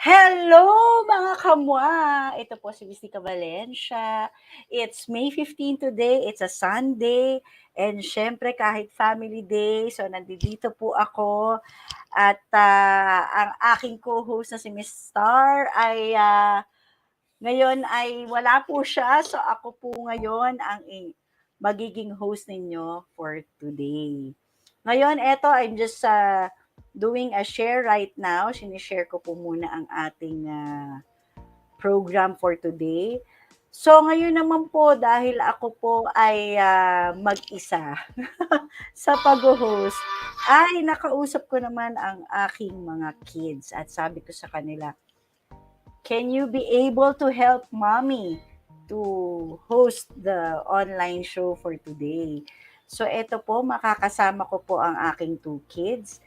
Hello mga kamwa! Ito po si Miss Nikka Valencia. It's May 15 today, it's a Sunday, and syempre kahit family day, so nandito po ako at ang aking co-host na si Miss Star ay ngayon ay wala po siya, so ako po ngayon ang magiging host ninyo for today. Ngayon, eto, I'm just doing a share right now. Sinishare ko po muna ang ating program for today. So, ngayon naman po, dahil ako po ay mag-isa sa pag-host, ay nakausap ko naman ang aking mga kids at sabi ko sa kanila, can you be able to help mommy to host the online show for today? So, eto po, makakasama ko po ang aking two kids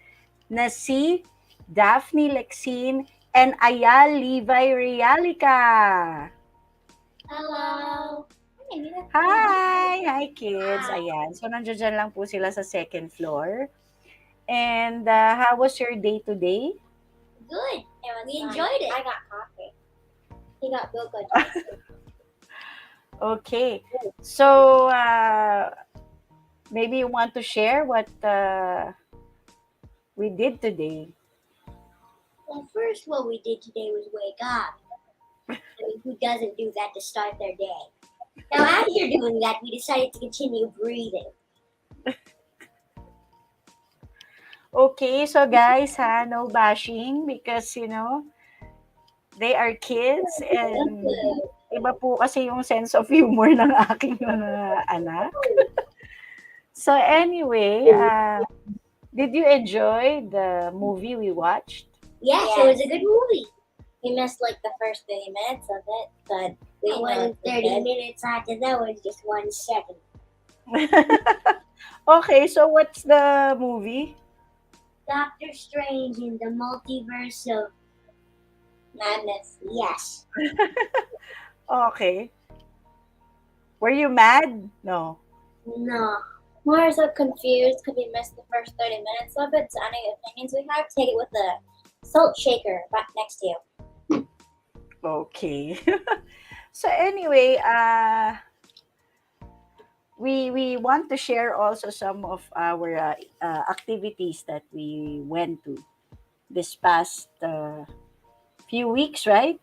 na si Daphne Lexine and Ayal Levi Realica. Hello! Hi kids. Ayan. So, nandiyan lang po sila sa second floor. And how was your day today? Good. We enjoyed it. I got coffee. He got boca. Okay. So, maybe you want to share what we did today. Well, first what we did today was wake up. I mean, who doesn't do that to start their day? Now, as you're doing that, we decided to continue breathing. Okay, so guys, no bashing because they are kids and iba po kasi yung sense of humor ng aking mga anak. So anyway, did you enjoy the movie we watched? Yes, it was a good movie. We missed like the first 30 minutes of it, but we went 30 minutes after that was just 1 second. Okay, so what's the movie? Doctor Strange in the Multiverse of Madness. Yes. Okay. Were you mad? No. No. More so confused because we missed the first 30 minutes of it, so any opinions we have, take it with a salt shaker back next to you. Okay. So anyway, we want to share also some of our activities that we went to this past few weeks, right?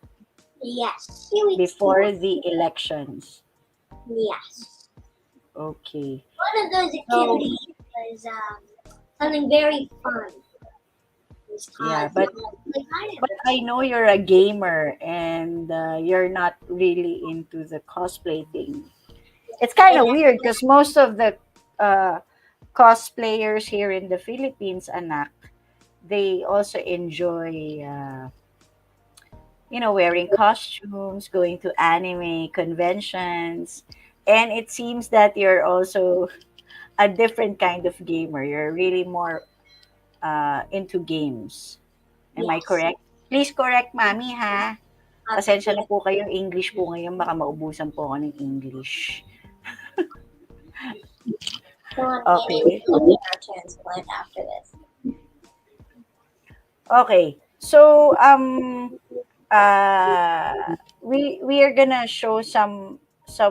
Yes. Few weeks Before the elections. Yes. Okay. One of those activities was something very fun. It was Yeah, called but pineapple. I know you're a gamer and you're not really into the cosplay thing. It's kind of weird because most of the uh, cosplayers here in the Philippines, anak, they also enjoy, wearing costumes, going to anime conventions, and it seems that you're also a different kind of gamer. You're really more into games. Am I Yes. correct? Please correct mami ha. Pasensya na po kayo, English po ngayon, baka maubusan po ako ng English. Okay. Transplant after this. Okay. So we are gonna show some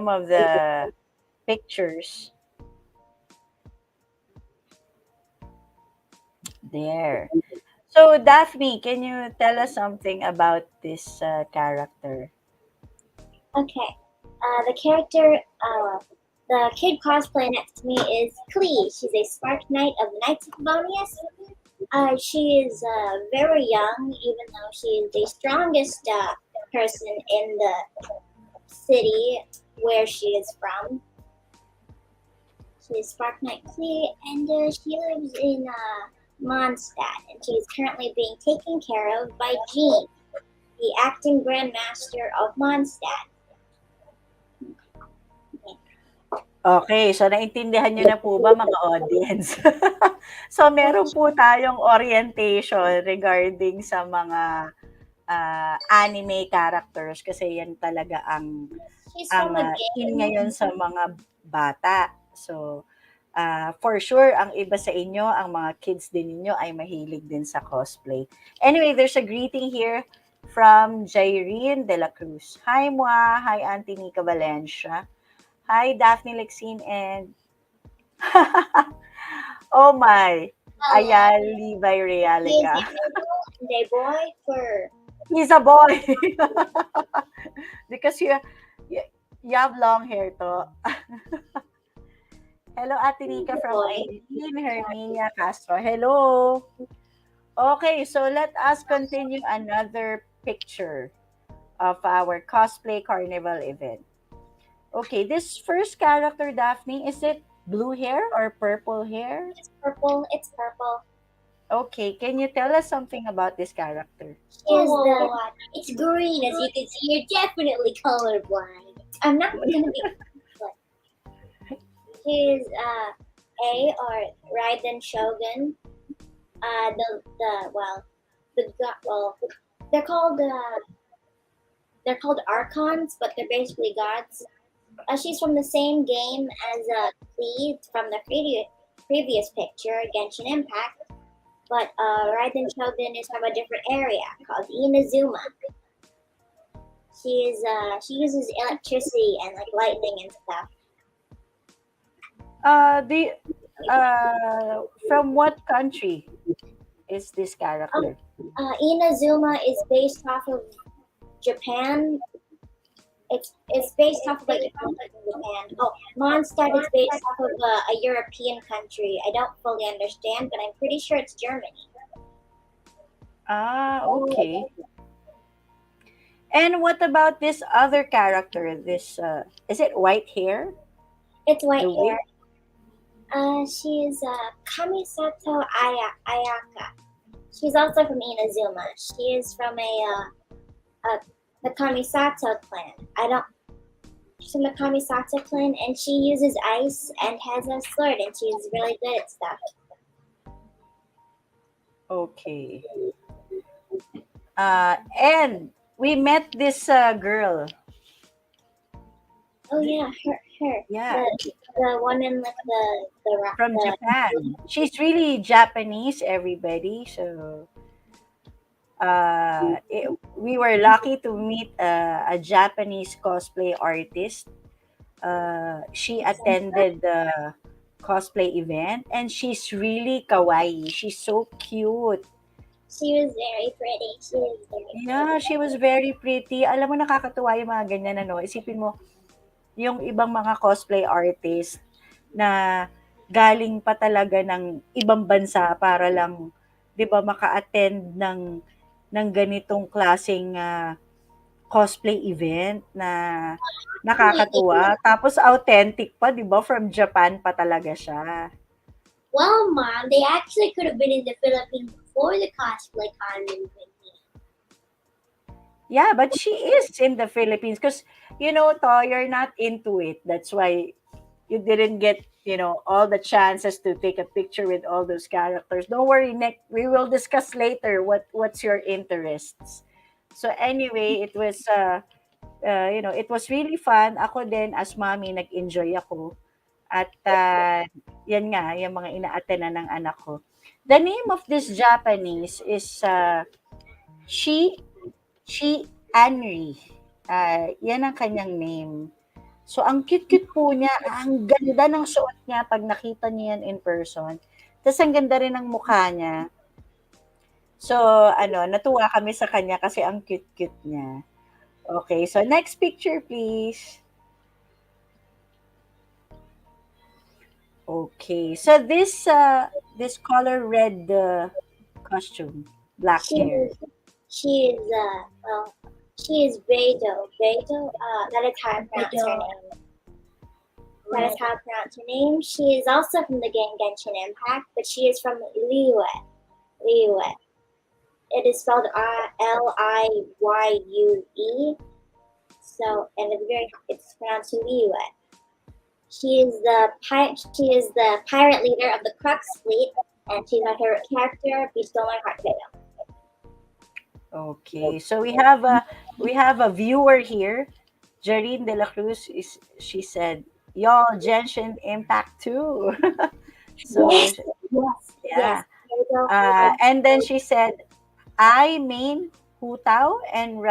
of the pictures there. So Daphne, can you tell us something about this character? Okay. The character, the kid cosplay next to me is Klee. She's a Spark Knight of the Knights of Favonius. She is very young, even though she is the strongest person in the city where she is from. She is Spark Knight Klee, and she lives in Mondstadt, and she is currently being taken care of by Jean, the acting Grandmaster of Mondstadt. Okay, so naintindihan niyo na po ba mga audience? So meron po tayong orientation regarding sa mga anime characters kasi yan talaga ang She's from a in game. ngayon sa mga bata. So for sure, ang iba sa inyo, ang mga kids din ninyo ay mahilig din sa cosplay. Anyway, there's a greeting here from Jairine de la Cruz. Hi, Moa. Hi, Auntie Nikka Valencia. Hi, Daphne Lexine and oh my, Ayal Levi He is Realica. a girl and a boy for He's a boy. Because you, you have long hair to. Hello, Ate Nika from Eileen Herminia Castro. Hello. Okay, so let us continue another picture of our cosplay carnival event. Okay, this first character, Daphne, is it blue hair or purple hair? It's purple. It's purple. Okay, can you tell us something about this character? It's green, as you can see. You're definitely colorblind. I'm not gonna be. He's A or Raiden Shogun. They're called archons, but they're basically gods. She's from the same game as Klee from the previous picture, Genshin Impact. But Raiden Shogun is from a different area called Inazuma. She uses electricity and like lightning and stuff. From what country is this character? Inazuma is based off of Japan, It's based off of like the country in Japan. Oh, Mondstadt is based off of a European country. I don't fully understand, but I'm pretty sure it's Germany. Ah, okay. And what about this other character? This is it white hair? It's white The hair. wig? She is Kamisato Ayaka. She's also from Inazuma. She is from the Kamisato clan. I don't. She's from the Kamisato clan, and she uses ice and has a sword, and she's really good at stuff. Okay. And we met this girl. Oh yeah, her. Yeah, The one in like from the Japan. She's really Japanese, everybody. So we were lucky to meet a Japanese cosplay artist. She attended the cosplay event and she's really kawaii. She's so cute. She was very pretty. She was very Yeah, she was very pretty. Alam mo, nakakatuwa yung mga ganyan, ano. Isipin mo, yung ibang mga cosplay artist na galing pa talaga ng ibang bansa para lang, 'di ba, maka-attend ng ganitong klaseng cosplay event na pretty. nakakatuwa. Tapos authentic pa, 'di ba? From Japan pa talaga siya. Well, Mom, they actually could have been in the Philippines before the cosplay con movement. Yeah, but she is in the Philippines because To, you're not into it. That's why you didn't get, all the chances to take a picture with all those characters. Don't worry, Nick. We will discuss later what's your interests. So anyway, it was really fun. Ako din as mommy nag-enjoy ako. At yan nga, yung mga ina-attend ng anak ko. The name of this Japanese is Shi Shi Anri. Yan ang kanyang name. So, ang cute-cute po niya, ang ganda ng suot niya pag nakita niyo yan in person. Tapos ang ganda rin ng mukha niya. So, natuwa kami sa kanya kasi ang cute-cute niya. Okay, so next picture please. Okay, so this color red costume, black She hair. she is she is Beidou. Beidou. That is how I pronounce her name. That is how I pronounce her name. She is also from the game Genshin Impact, but she is from Liyue. Liyue. It is spelled Liyue. So, and it's pronounced Liyue. She is the pirate leader of the Crux fleet, and she's my favorite character. Be still my heart, Beidou. Okay, so we have a viewer here. Jareen De La Cruz she said, "Y'all, Genshin Impact too." So Yes, yeah, yes. Beidou. and then she said, "I main Hu Tao and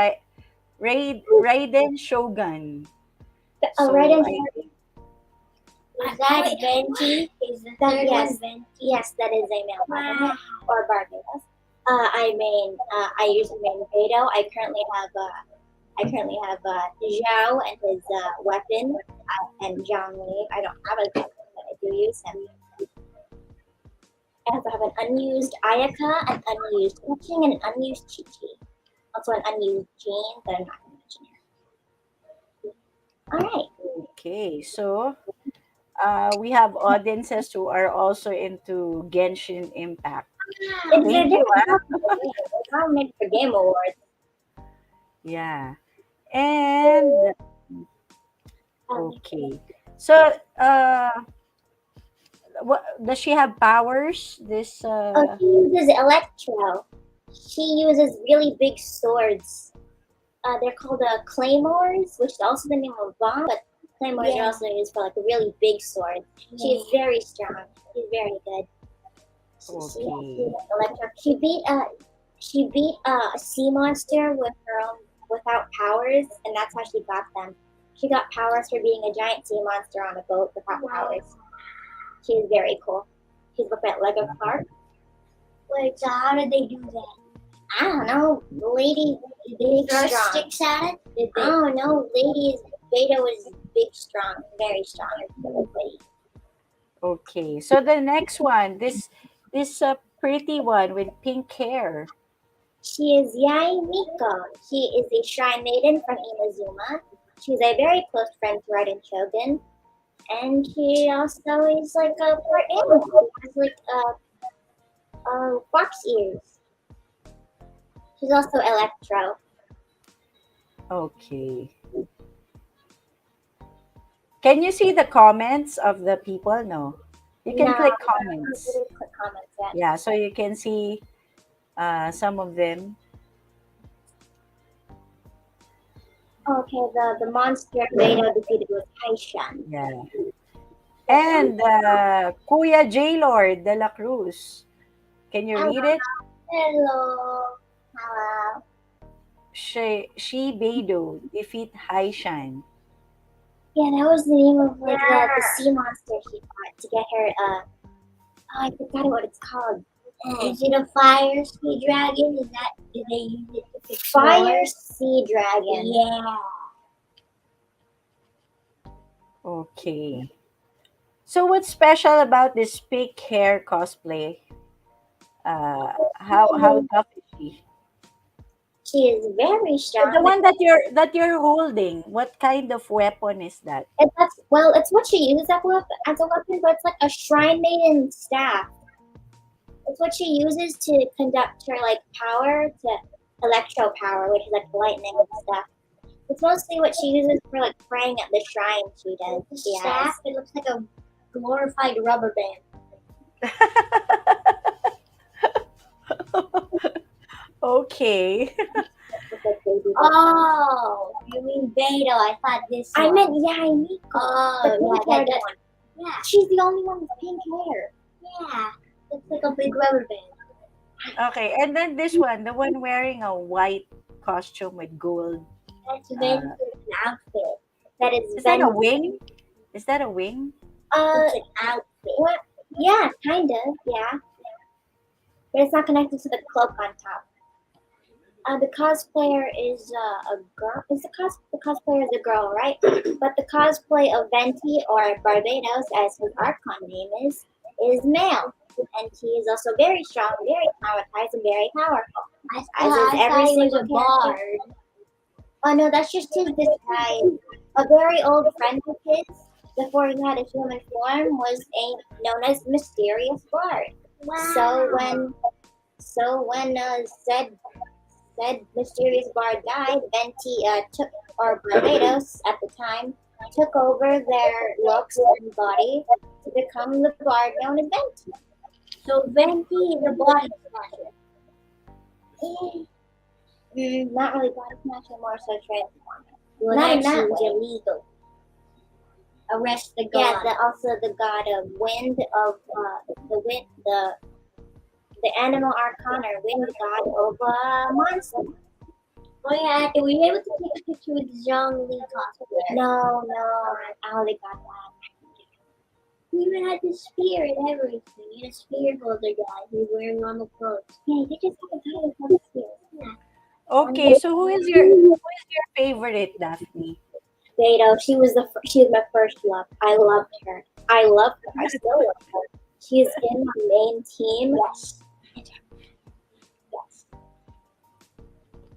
Raiden Shogun." Right So in I Is that Venti? Is the third one Venti? Yes, that is a male wow. Or Barbados. I usually main Beidou. I currently have Zhao and his weapon, and Zhang Li. I don't have a weapon, but I do use him. I also have an unused Ayaka, an unused Uqing, and an unused Chi-Chi. Also an unused Jane that I'm not going to mention here. All right. okay, so we have audiences who are also into Genshin Impact. Thank you. It's not meant for Game Awards. Yeah. And okay. So what does she have powers? This She uses Electro. She uses really big swords. They're called claymores, which is also the name of bomb, but claymores are also used for like a really big sword. She's very strong. She's very good. Okay. Electro. She beat a sea monster without powers, and that's how she got them. She got powers for being a giant sea monster on a boat without powers. She's very cool. She's looking at Lego Clark. Wait, so how did they do that? I don't know. The lady Did they throw strong. sticks at it? Did they? Oh no, Beta was big, strong, very strong. Everybody. Okay. So the next one, this pretty one with pink hair. She is Nikka. She is a shrine maiden from Inazuma. She's a very close friend to Raiden Shogun, and she also is like a part animal. She has like fox ears. She's also Electro. Okay. Can you see the comments of the people? No. You can No, click I don't comments. really click comments yet. Yeah, so you can see some of them. Okay, the monster Beta defeated was Taishan. Yeah. And Kuya J-Lord de la Cruz. Can you read it? Hello. Hello. She Beidou defeat Haishan. Yeah, that was the name of like the sea monster she fought to get her. Oh, I forgot what it's called. Is it a fire sea dragon? Did they use it to fix Fire water? Sea Dragon. Yeah. Okay. So what's special about this pink hair cosplay? How tough is she? She is very strong. The one that you're holding, what kind of weapon is that? It's what she uses as a weapon, but it's like a shrine maiden staff. It's what she uses to conduct her like power to electro power, which is like lightning and stuff. It's mostly what she uses for like praying at the shrine. She does. The She has. staff, it looks like a glorified rubber band. Okay. Oh, you mean Beta? I thought this I one. meant Nikka. Oh, The pink yeah, haired that, one. yeah, She's the only one with pink hair. yeah. Looks like a big rubber band. Okay, and then this one, the one wearing a white costume with gold. That's an outfit. That is Is that a Venti. wing? Is that a wing? It's an outfit. What? Yeah, kind of. Yeah, but it's not connected to the cloak on top. The cosplayer is a girl. The cosplayer is a girl, right? But the cosplay of Venti or Barbados, as his Archon name is male, and he is also very strong, very traumatized, and very powerful. As is I every thought he was single a character. bard. Oh no, that's just his disguise. A very old friend of his, before he had a human form, was known as Mysterious Bard. Wow. So when said Mysterious Bard died, Venti Barbados at the time took over their looks and body to become the bard known as Venti. So Venti is a body snatcher. Not really body snatcher, more so transformer. Well, Not in that that seems way. illegal. Arrest the Yeah, god. also the god of wind of the wind the animal archon or wind god of monster. Oh yeah, were you able to take a picture with the Zhang Li cosplayer? No, I only got that. He even had the spear and everything. He had a spear holder guy. He was wearing normal clothes. Yeah, you just have to tell us here. Okay, so who is your favorite, Daphne? Beto, she was my first love. I loved her. I still love her. She's in my main team. Yes. Yes.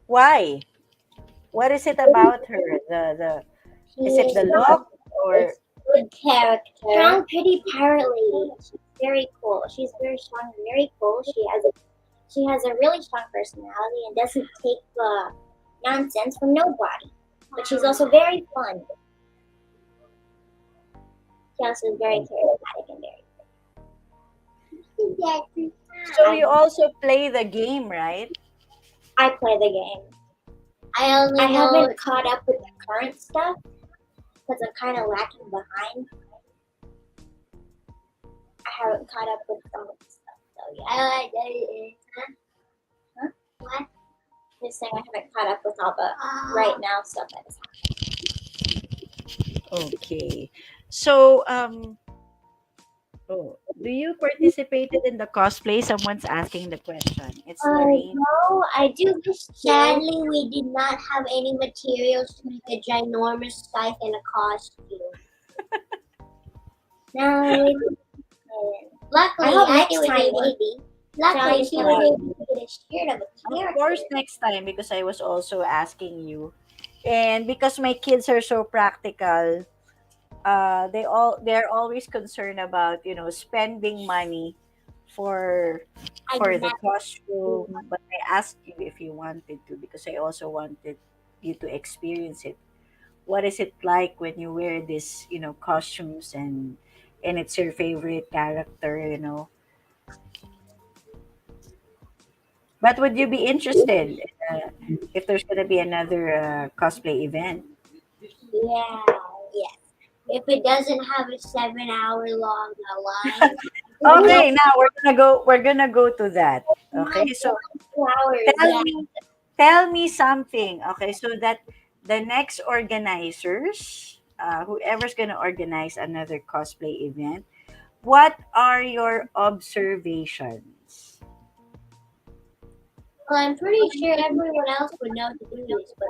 Why? What is it about her? Is it the look or Good character. Strong, pretty pirate lady. She's very cool. She's very strong and very cool. She has a really strong personality and doesn't take nonsense from nobody. But she's also very fun. She also is very charismatic and very. so you also play the game, right? I play the game. I haven't caught up with the current stuff because I'm kind of lacking behind. I haven't caught up with some of the stuff though yet. What? Just saying I haven't caught up with all the right now stuff that is happening. Okay. So Oh, do you participated in the cosplay? Someone's asking the question. It's Lorraine. No, I do wish to. Sadly, we did not have any materials to make a ginormous scythe and a costume. No, we didn't. Luckily, I hope I next was time able. maybe. Luckily, Try she to was like, able to get a shirt of a Of character. course, next time because I was also asking you, and because my kids are so practical, they're always concerned about spending money for I for the never. costume. But I asked you if you wanted to because I also wanted you to experience it. What is it like when you wear this costumes and it's your favorite character. But would you be interested if there's gonna be another cosplay event? Yeah, yeah. If it doesn't have a 7 hour long line, no, Okay, now we're gonna go to that. my Okay, so 2 hours. tell Yeah, me tell me something. Okay, so that the next organizers, whoever's gonna organize another cosplay event, what are your observations? well, I'm pretty sure everyone else would know to do this, but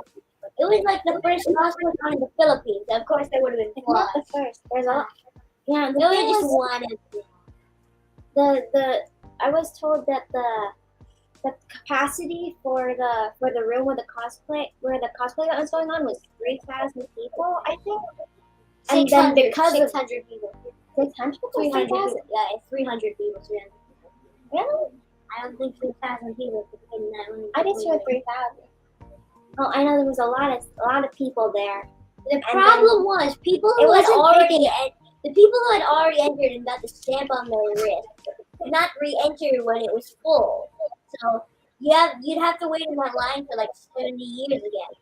it was like the first cosplay con in the Philippines. Of course, there would have been it's not the flaws. first. There's a yeah. The There thing was just was one. the I was told that the capacity for the room where the cosplay that was going on was 3,000 people, I think. And then 600, because of 600 people. 600 or 300 people. 3,000? Yeah, it's 300 people. 300 people. Really? I don't think 3,000 people could fit in that room. I just heard 3,000. Oh, I know there was a lot of people there. The And problem was people it who had wasn't already big the people who had already entered and got the stamp on their wrist could not re-enter when it was full. So you'd have to wait in that line for like 70 years again.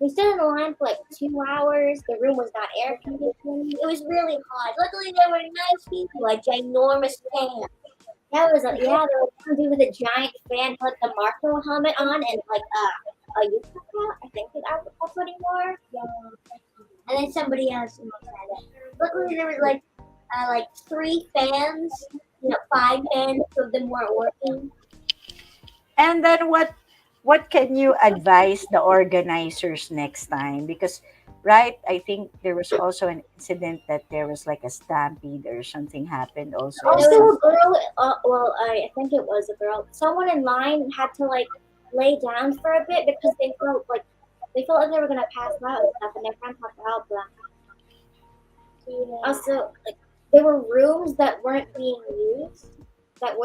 We stood in the line for like 2 hours. The room was not air conditioned. It was really hot. Luckily, there were nice people, like ginormous fans. There was one dude with a giant fan put the Marco helmet on and like a yukata, I think that's what he wore. And then somebody else said it. Luckily, there was like 3 fans, 5 fans. 2 of them weren't working. And then what can you advise the organizers next time? Because right, I think there was also an incident that there was like a stampede or something happened also in Also, some. a girl. Well, I think it was a girl. Someone in line had to like lay down for a bit because they felt like they were gonna pass out and stuff, and their friends had to help them. Also, like there were rooms that weren't being used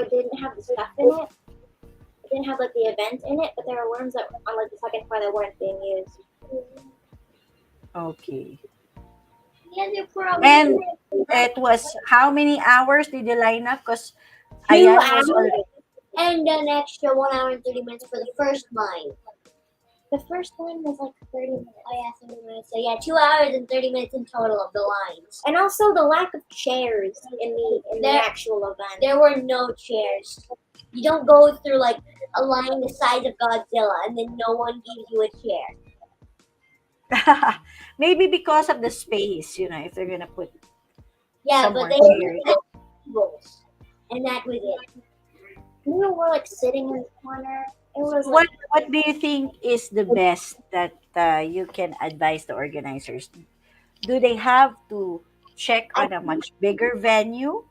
didn't have the stuff in it. It didn't have like the event in it, but there were rooms that on like the second floor that weren't being used. Okay. The other problem. And it was how many hours did you line up? Because 2 Ayan hours. was already. And an extra 1 hour and 30 minutes for the first line. The first line was like 30 minutes. Oh yeah, 30 minutes. So yeah, 2 hours and 30 minutes in total of the lines. And also the lack of chairs in the There- actual event. There were no chairs. You don't go through like a line the size of Godzilla and then no one gives you a chair. Maybe because of the space, if they're gonna put Yeah, some but more they chairs. had tables, and that was it. We were like sitting in the corner. It was What like what do you think is the best that you can advise the organizers? Do they have to check on a much bigger venue?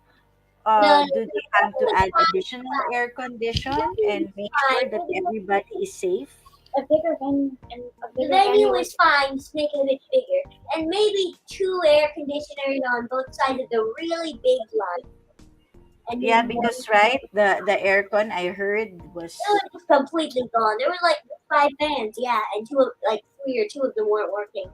No, Do they have to add additional air condition and make sure that everybody is safe? a bigger venue and a the bigger venue venue was fine, just make it a bit bigger, and maybe 2 air conditioners on both sides of the really big line. And Yeah, then because right, the aircon I heard was it was just completely gone. There were like 5 fans, yeah, and 3 or 2 of them weren't working.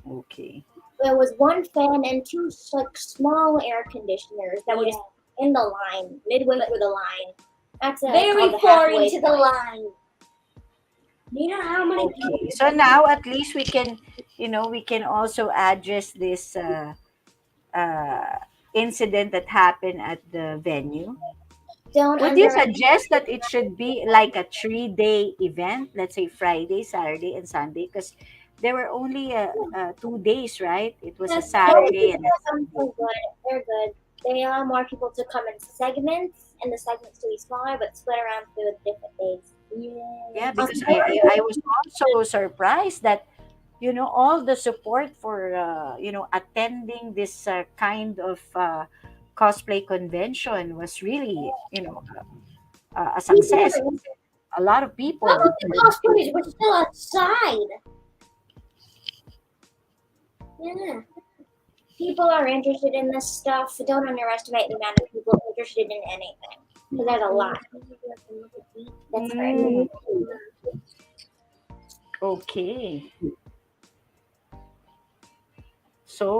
okay. there was one fan and two like small air conditioners that were just in the line, midway through the line. That's Very called the far halfway into the point. line. Do you know how many people? Okay. So now at least we can also address this uh, incident that happened at the venue. Don't Would you under suggest that it should be like a 3-day event, let's say Friday, Saturday, and Sunday? Because there were only 2 days, right? It was a Yes, Saturday and a They're Sunday. good. They're good. They allow more people to come in segments, and the segments to be smaller, but split around through different days. Yeah, yes. because I was also surprised that all the support for attending this kind of cosplay convention was really a success. People, A lot of some people of the cosplayers were still outside. Yeah. People are interested in this stuff. Don't underestimate the amount of people interested in anything. Because there's a lot. That's Mm, right. okay. So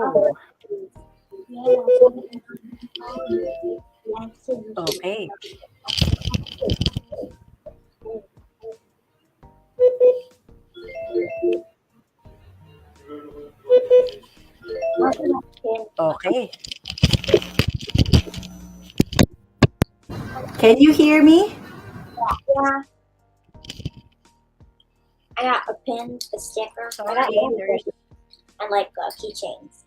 okay. Okay. Can you hear me? Yeah, I got a pin, a sticker. I got Sorry, more there's things. And like keychains.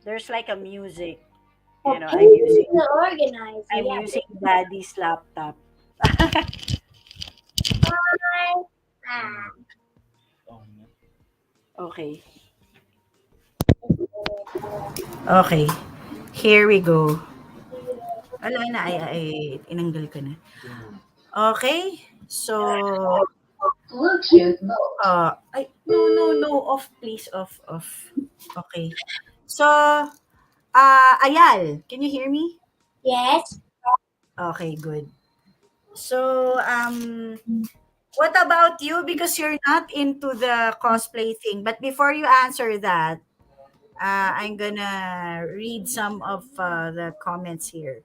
there's like a music. A I'm pain using to organize. I'm Yeah. using daddy's laptop. Ah. Okay. Okay. Here we go. Wala na, inanggal ko na. Okay. So, no, no, no. Off, please. Off. Okay. So, Ayal, can you hear me? Yes. Okay, good. So, what about you? Because you're not into the cosplay thing. But before you answer that, I'm gonna read some of the comments here.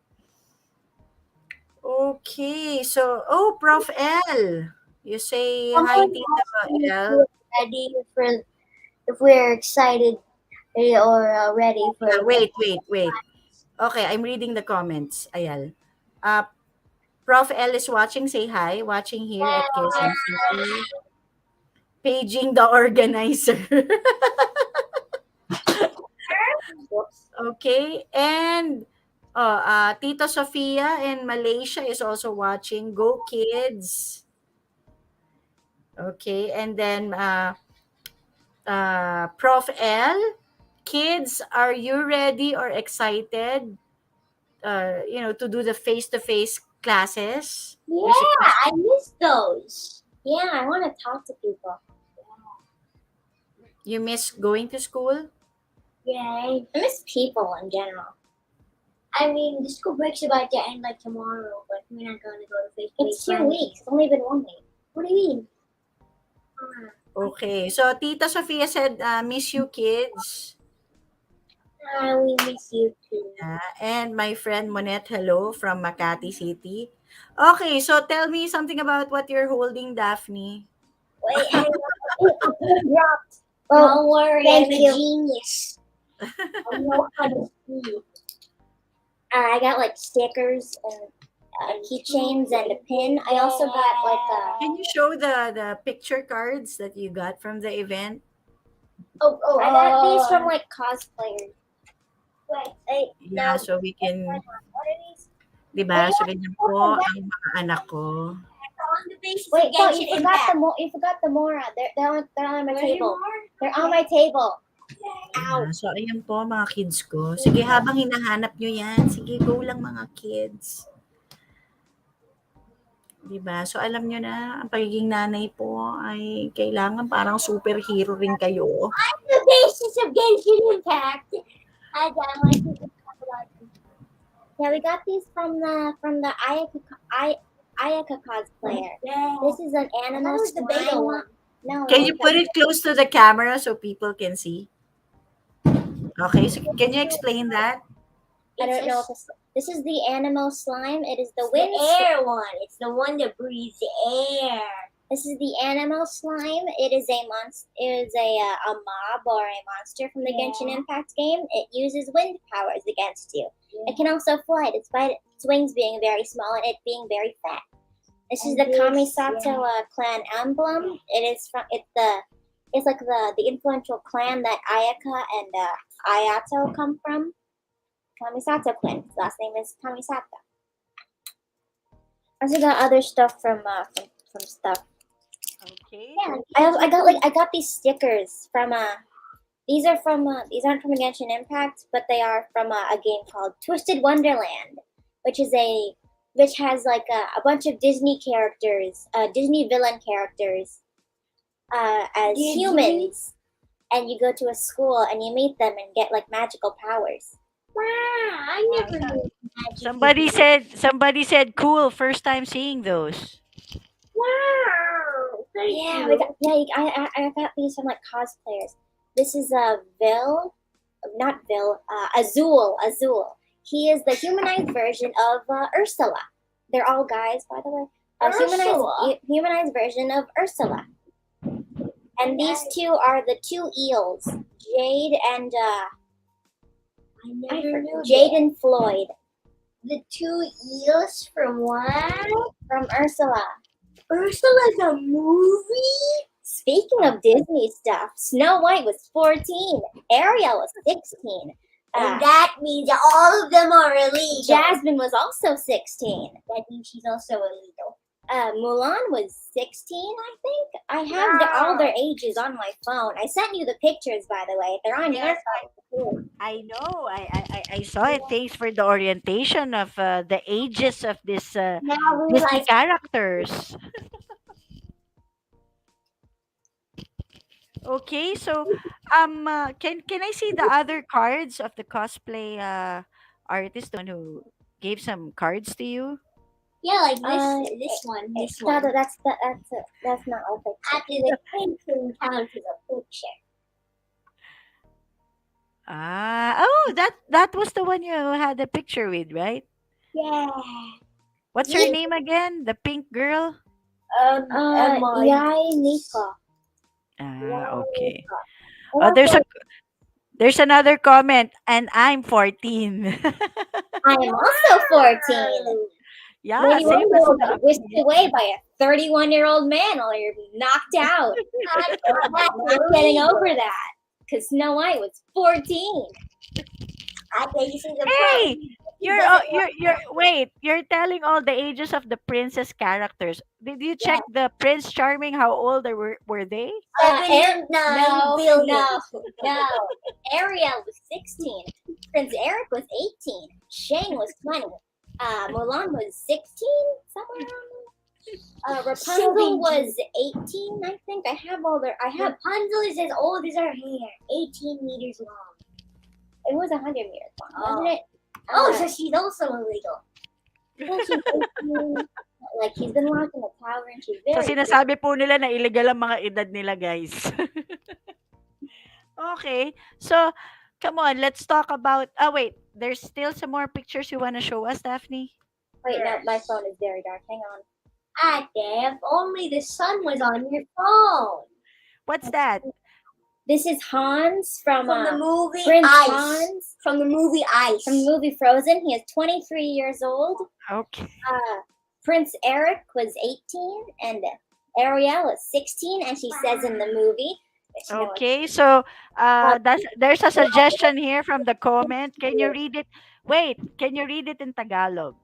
Okay, so Prof L, you say hi, Someone Tita asked me if L. we're ready for if we're excited or ready for Yeah, the wait. Okay, I'm reading the comments. Ayal. Uh, Prof L is watching. Say hi. Watching here at Quezon City. Paging the organizer. Okay, and Tita Sofia in Malaysia is also watching. Go Kids. Okay, and then Prof L, kids, are you ready or excited? To do the face-to-face classes. There's a Yeah, question. I miss those. Yeah, I want to talk to people. You miss going to school? Yay. I miss people in general. I mean, the school break's about to end like tomorrow, but we're not going to go to face-to-face. It's 2 weeks. It's only been 1 week. What do you mean? Okay, so Tita Sofia said, miss you kids. We miss you too. And my friend Monette, hello from Makati City. Okay, so tell me something about what you're holding, Daphne. Wait, hang on. A pin dropped. Well, Don't worry, thank I'm a you. genius. I know how to see. I got like stickers and keychains and a pin. I also got like Can you show the picture cards that you got from the event? I got these from like cosplayers. Wait, Yeah, no. so we can, What are these? 'di ba? So ganyan po ang mga anak ko. On the basis Wait, of no, Genshin you forgot Impact. you forgot the Mora. They're on my Where's your table. more? They're on my table. Yeah, so ayan po mga kids ko. Sige, habang hinahanap nyo yan, sige, go lang mga kids. 'Di ba? So alam nyo na, ang pagiging nanay po ay kailangan parang superhero rin kayo. On the basis of Genshin Impact. I don't like to talk about it. Yeah, we got these from the Ayaka cosplayer. This is an I animal thought it was the beta slime. one. No, Can no, you put it close to the camera so people can see? Okay, so can you explain that? I don't It's know a- if this is the animal slime. It is the It's wind. the air one. It's the one that breathes air. This is the animal slime. It is a monster. It is a mob or a monster from the Genshin Impact game. It uses wind powers against you. It can also fly, despite its wings being very small and it being very fat. This is And the this, Kamisato clan emblem. It's the It's like the influential clan that Ayaka and Ayato come from. Kamisato clan. His last name is Kamisato. I also got other stuff from stuff. Okay. Yeah, I got these stickers from these aren't from Genshin Impact, but they are from a game called Twisted Wonderland, which is which has like a bunch of Disney characters, Disney villain characters, as Disney? humans, and you go to a school and you meet them and get like magical powers. Wow, I Wow, never knew magic. somebody said cool. First time seeing those. Wow, thank Yeah, you. I got these from like cosplayers. This is not Vil, Azul. He is the humanized version of Ursula. They're all guys, by the way. A Ursula? humanized version of Ursula. And these two are the two eels, Jade and I never knew Jade that. and Floyd The two eels from what? from Ursula. Ursula's a movie? Speaking of Disney stuff, Snow White was 14, Ariel was 16. And that means all of them are illegal. Jasmine was also 16. That means she's also illegal. Mulan was 16, I think. I have all their ages on my phone. I sent you the pictures, by the way. They're on your Yes, phone too. I know. I saw it. Thanks for the orientation of the ages of this Now we Disney like characters. Okay, so can I see the other cards of the cosplay artist, the one who gave some cards to you? like This one. That's not a picture. After the painting counts as a picture. Oh, that was the one you had a picture with, right? Yeah. What's her name again? The pink girl? Yai Nikka. Okay. Oh, there's another comment, and I'm 14. I am also 14. Yeah, Maybe same one as will get whisked away by a 31-year-old man while you're knocked out. Not getting over that. Because Snow White was 14. I think you see the Hey, wait, you're telling all the ages of the princess characters. Did you check the Prince Charming? How old were they? 7.9 billion. No. Ariel was 16. Prince Eric was 18. Shane was 20. Mulan was 16, somewhere around there. Rapunzel was 18, I think. I have Rapunzel is as old as her hair, 18 meters long. it was 100 meters long, wasn't it? So she's also illegal. Well, she's 18. Like, she's been locked in a tower and she's So very sinasabi po nila na illegal ang mga edad nila, guys. Okay. So, come on, let's talk about wait, there's still some more pictures you want to show us, Daphne? Wait, no, my phone is very dark. Hang on. Ate, if only the sun was on your phone. What's that? This is Hans from the movie Prince Ice. Hans. From the movie Ice. From the movie Frozen. He is 23 years old. Okay. Prince Eric was 18 and Ariel is 16, and she says in the movie. Okay, so there's a suggestion here from the comment. Can you read it? Wait, can you read it in Tagalog?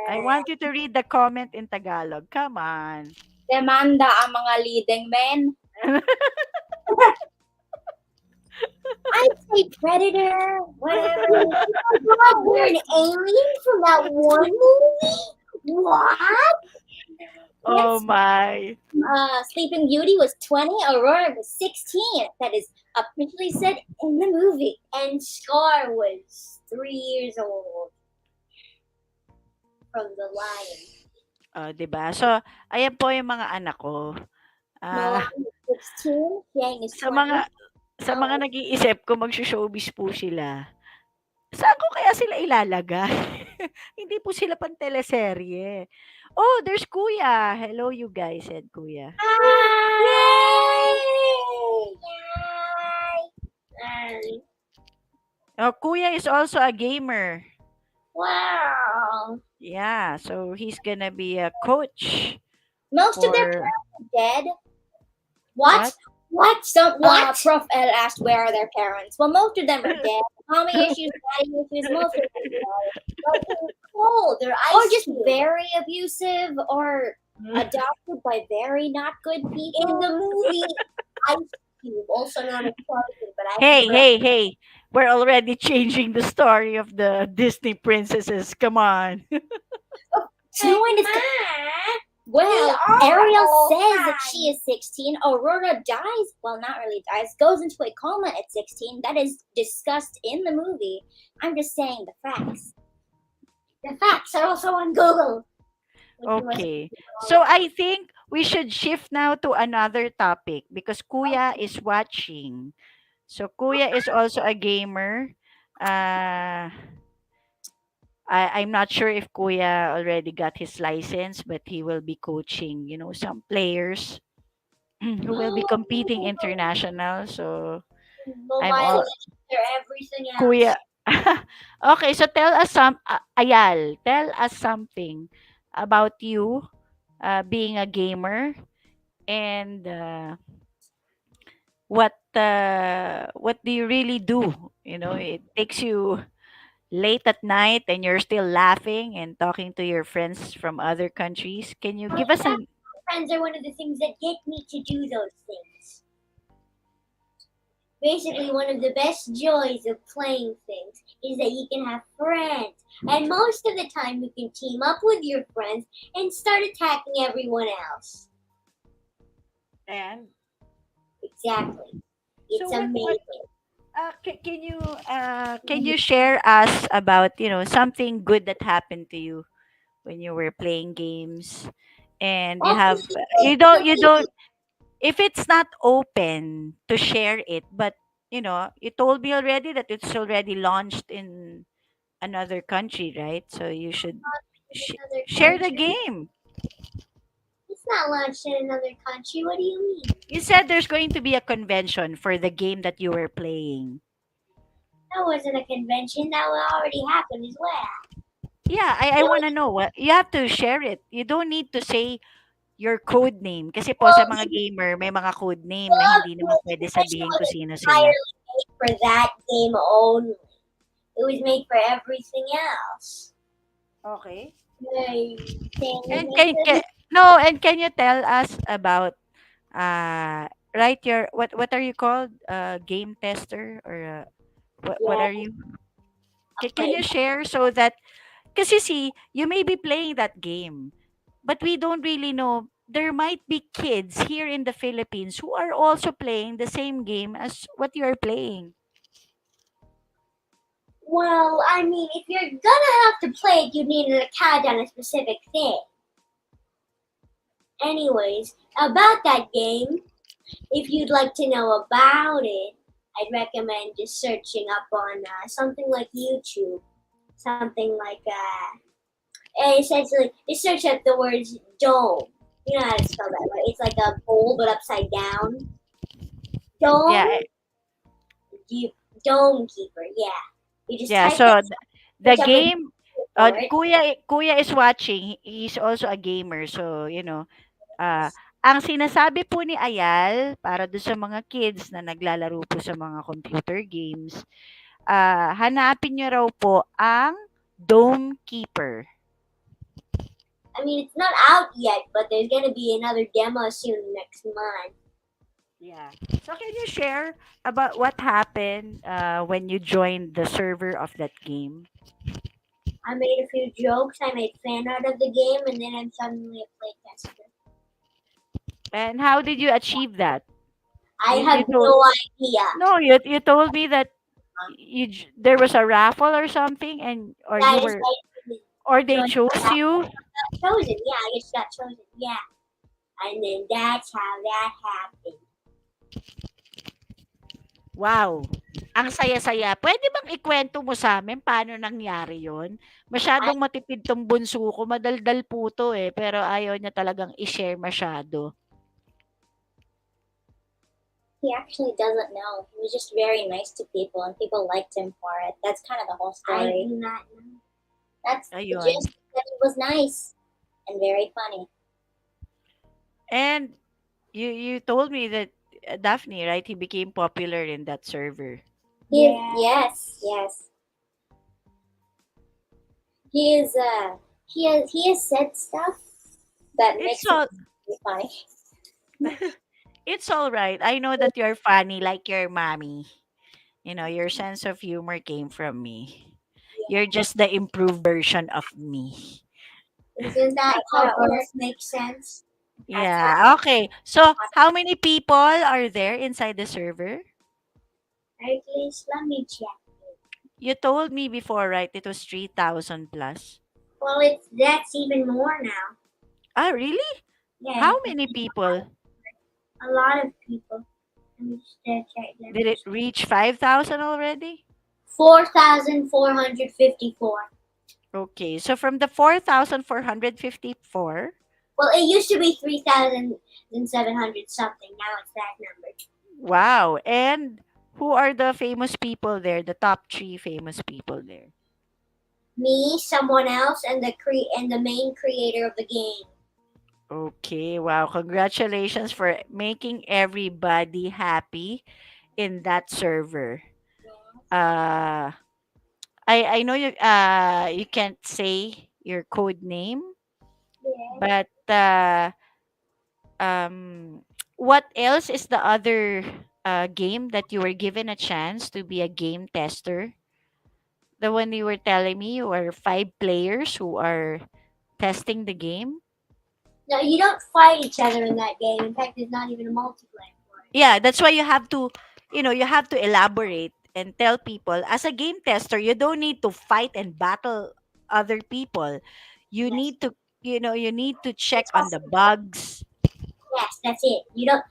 I want you to read the comment in Tagalog. Come on. Demanda ang mga leading men. I'd say Predator, whatever. We're an alien from that one movie? What? Oh my. Sleeping Beauty was 20, Aurora was 16. That is officially said in the movie. And Scar was 3 years old. From The Lion. 'Di ba? So, ayan po yung mga anak ko. Mulan is 16, Yang is 20. Sa mga nag-iisip kung magso-showbiz po sila, saan ko kaya sila ilalagay? Hindi po sila pang teleserye. Oh, there's Kuya. Hello, you guys, said Kuya. Yay! Oh, Kuya is also a gamer. Wow. Yeah, so he's gonna be a coach. Most of their parents are dead. What? What? What? What? Prof. L asked where are their parents. Well, most of them are dead. Mommy issues, daddy issues, most of them are dead. But they're cold. They're Or ice just cube. very abusive or adopted by very not good In people. the movie Ice Cube, also known as Frozen, but I Hey, remember. hey, hey. We're already changing the story of the Disney princesses. Come on. Two in his Well, are Ariel all says that fine. she is 16. Aurora dies. Well, not really dies. Goes into a coma at 16. That is discussed in the movie. I'm just saying the facts. The facts are also on Google. Which was Okay. So I think we should shift now to another topic because Kuya is watching. So Kuya is also a gamer. Uh, I'm not sure if Kuya already got his license, but he will be coaching, some players who will be competing international. So I'm Mobile all Legends or everything Kuya. else. Okay, so tell us Ayal, tell us something about you being a gamer and what do you really do? It takes you late at night and you're still laughing and talking to your friends from other countries. Can you give us My an friends are one of the things that get me to do those things. Basically, one of the best joys of playing things is that you can have friends. And most of the time, you can team up with your friends and start attacking everyone else. and Exactly. so It's what amazing. can you share us about something good that happened to you when you were playing games and Obviously, you don't if it's not open to share it, but you told me already that it's already launched in another country, right? So you should in sh- another share the country. game. It's not launched in another country. What do you mean? You said there's going to be a convention for the game that you were playing. That wasn't a convention. That already happened as well. Yeah, I want to know what you have to share it. You don't need to say your code name kasi po sa Well, mga gamer may mga code name na well, hindi naman the pwede convention sabihin kung was sino sila. entirely made for that game only. It was made for everything else. Okay. They And make can you tell us about right your what are you called? Game tester or what yeah, are you? Can play. you share so that because you see, you may be playing that game, but we don't really know. There might be kids here in the Philippines who are also playing the same game as what you are playing. Well, I mean, if you're gonna have to play it, you need an account on a specific thing. Anyways, about that game, if you'd like to know about it, I'd recommend just searching up on something like YouTube, something like essentially, just search up the words dome. You know how to spell that, right? It's like a bowl but upside down. Yeah, Dome, you, dome keeper. Yeah, you just yeah. type that, So the search up a game, for it. Kuya is watching. He's also a gamer, so ang sinasabi po ni Ayal para do sa mga kids na naglalaro po sa mga computer games, hanapin niyo raw po ang Dome Keeper. I mean, it's not out yet, but there's gonna be another demo soon next month. Yeah. So can you share about what happened when you joined the server of that game? I made a few jokes. I made fan art of the game, and then I'm suddenly a playtester. And how did you achieve that? I You have told no idea. no, you told me that there was a raffle or something and or I you just were like or they joined chose you. chosen. Yeah, I just got chosen. Yeah, and then that's how that happened. Wow. Ang saya-saya. Pwede bang ikwento mo sa amin paano nangyari yon? I, Masyadong matipid tong bunso ko. Madaldal po to eh. Pero ayaw niya talagang i-share masyado. He actually doesn't know. He was just very nice to people, and people liked him for it. That's kind of the whole I story. do not know. That's the Ayun. gist. That he was nice and very funny. And You told me that Daphne, right? He became popular in that server. Yes, yes. He is. He has said stuff that It's makes it all funny. it's all right. I know that you're funny like your mommy. You know, your sense of humor came from me. You're just the improved version of me. Isn't that That's how how it growth works. makes sense? That's how. Yeah. Okay. So, how many people are there inside the server? At least let me check. You told me before, right? It was 3,000 plus. Well, that's even more now. Ah, really? Yeah, How many people? a lot of people. Let me just check. Let Did me it reach 5,000 already? 4,454. Okay. So, from the 4,454, Well, it used to be 3,700 something. Now it's that number. wow. And who are the famous people there? The top three famous people there? Me, someone else, and the main creator of the game. Okay. Wow. Congratulations for making everybody happy in that server. Uh, I know you can't say your code name, Yeah. but um what else is the other game that you were given a chance to be a game tester? The one you were telling me you were five players who are testing the game? No, you don't fight each other in that game. In fact, there's not even a multiplayer for it. Yeah, that's why you have to, you have to elaborate and tell people as a game tester, you don't need to fight and battle other people. You Yes. need to, you need to check It's on the also bugs. yes, that's it. You don't.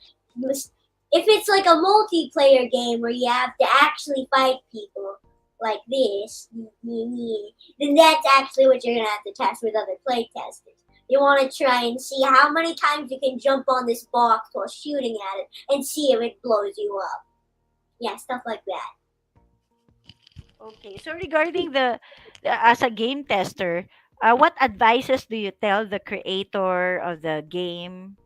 If it's like a multiplayer game where you have to actually fight people like this, then that's actually what you're gonna have to test with other play testers. You want to try and see how many times you can jump on this box while shooting at it and see if it blows you up. Yeah, stuff like that. Okay, so regarding as a game tester, what advices do you tell the creator of the game?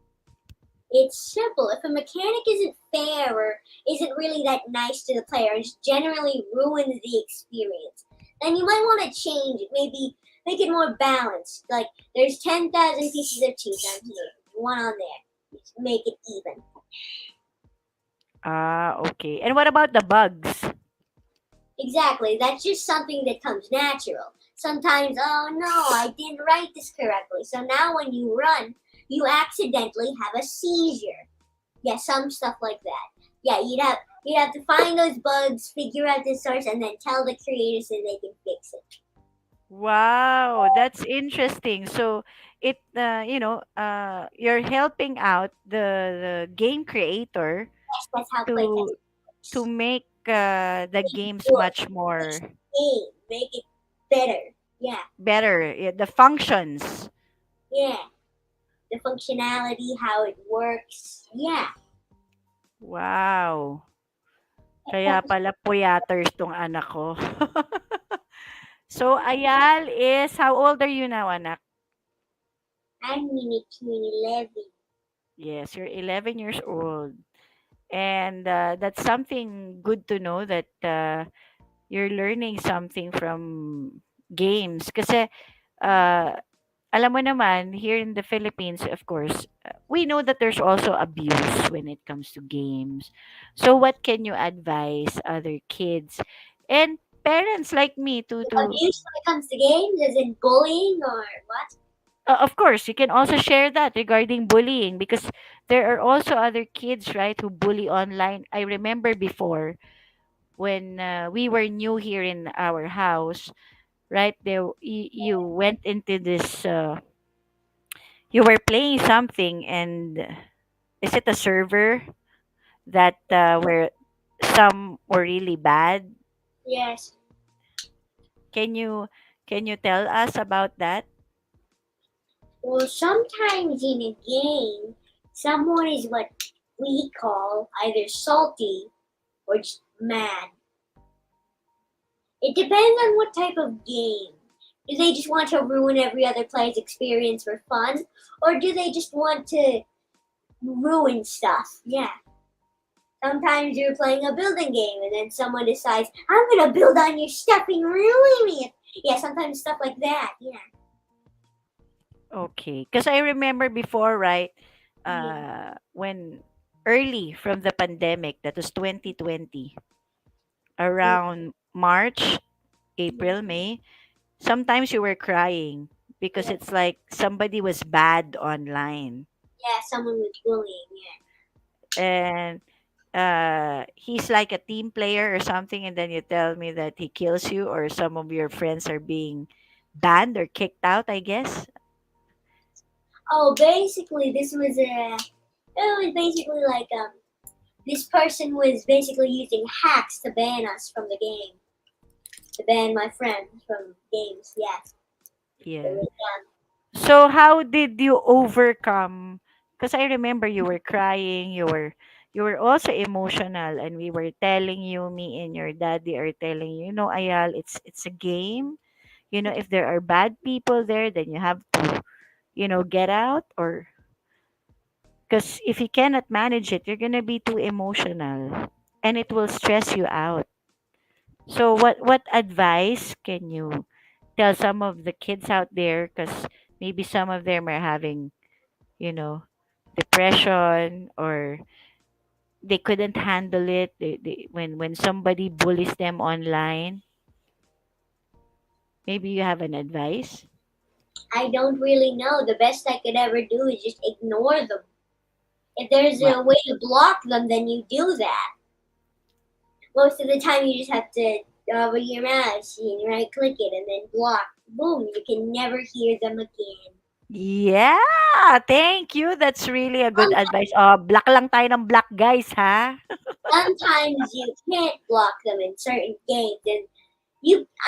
It's simple. If a mechanic isn't fair or isn't really that nice to the player and just generally ruins the experience, then you might want to change it. Maybe make it more balanced. Like there's 10,000 pieces of cheese on here, one on there. Just make it even. Ah, okay. And what about the bugs? Exactly. That's just something that comes natural. Sometimes, oh no, I didn't write this correctly. So now when you run, you accidentally have a seizure. Yeah, some stuff like that. Yeah, you'd have to find those bugs, figure out the source, and then tell the creator so they can fix it. Wow, that's interesting. So you're helping out the game creator Yes, that's how playtest to works. make the games Good. much more Game, make it better. Yeah, better. Yeah, the functions. yeah. The functionality, how it works. Yeah. Wow. Kaya pala puyaters tong anak ko. So, Ayal is, how old are you now, anak? I'm Mini 11. Yes, you're 11 years old. And that's something good to know that you're learning something from games. Kasi, uh, alam mo naman, here in the Philippines, of course, we know that there's also abuse when it comes to games. So, what can you advise other kids and parents like me to Abuse when it comes to games, as in bullying or what? of course, you can also share that regarding bullying because there are also other kids, right, who bully online. I remember before when we were new here in our house, right? There, you went into this. You were playing something, and is it a server that where some were really bad? Yes. Can you can you tell us about that? Well, sometimes in a game, someone is what we call either salty or just mad. It depends on what type of game. Do they just want to ruin every other player's experience for fun? Or do they just want to ruin stuff. Yeah. Sometimes you're playing a building game and then someone decides, I'm gonna build on your stuff and ruin it. Yeah, sometimes stuff like that. Yeah. Okay. Because I remember before, right? Yeah. When early from the pandemic, that was 2020, Mm, around March, yeah. April, May, sometimes you were crying because Yeah. it's like somebody was bad online. Yeah, someone was bullying. Yeah. And he's like a team player or something, and then you tell me that he kills you, or some of your friends are being banned or kicked out, I guess. Oh, basically, this was a. It was basically like this person was basically using hacks to ban us from the game, to ban my friends from games. Yes. It Yeah. was, So how did you overcome? Because I remember you were crying, you were also emotional, and we were telling you, me and your daddy are telling you, Ayal, it's a game. If there are bad people there, then you have to, get out, or because if you cannot manage it, you're gonna be too emotional, and it will stress you out. So what advice can you tell some of the kids out there? Because maybe some of them are having, you know, depression, or they couldn't handle it. When somebody bullies them online, maybe you have an advice. I don't really know. The best I could ever do is just ignore them. If there's Well, a way to block them, then you do that. Most of the time, you just have to over your mouse and right click it and then block. Boom, you can never hear them again. yeah, thank you. That's really a good advice. Oh, block lang tayo ng block, guys, ha? Sometimes you can't block them in certain games, and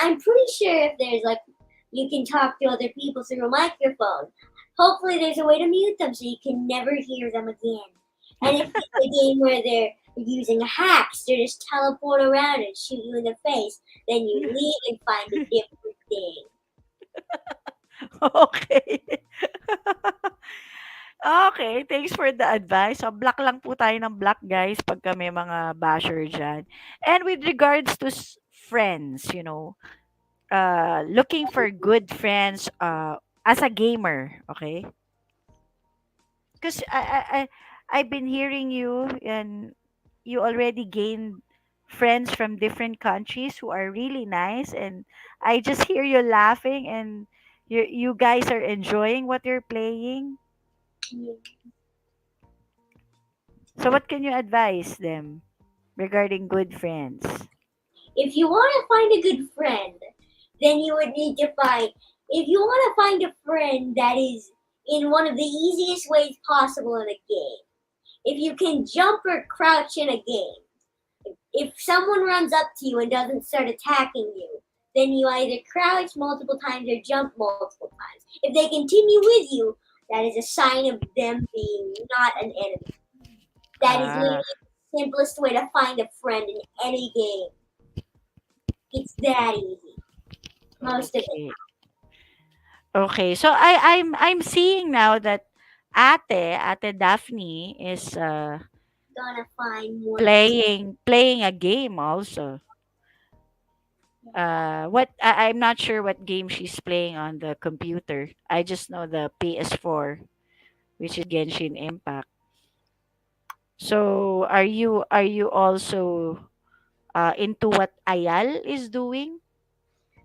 I'm pretty sure if there's like you can talk to other people through a microphone. Hopefully, there's a way to mute them so you can never hear them again. And if it's a game where they're using hacks, they just teleport around and shoot you in the face, then you leave and find a different thing. Okay. Okay, thanks for the advice. So, block lang po tayo ng block, guys, pagka may mga basher dyan. And with regards to friends, looking for good friends as a gamer, okay? Because I've been hearing you, and you already gained friends from different countries who are really nice, and I just hear you laughing, and you guys are enjoying what you're playing. So what can you advise them regarding good friends? If you want to find a good friend, then you would need to find. If you want to find a friend that is in one of the easiest ways possible in a game, if you can jump or crouch in a game, if someone runs up to you and doesn't start attacking you, then you either crouch multiple times or jump multiple times. If they continue with you, that is a sign of them being not an enemy. That is literally Ah, the simplest way to find a friend in any game. It's that easy. Most of the okay. Okay. So I'm seeing now that Ate Daphne is gonna find more. playing a game also. I'm not sure what game she's playing on the computer. I just know the PS4, which is Genshin Impact. So are you also into what Ayal is doing?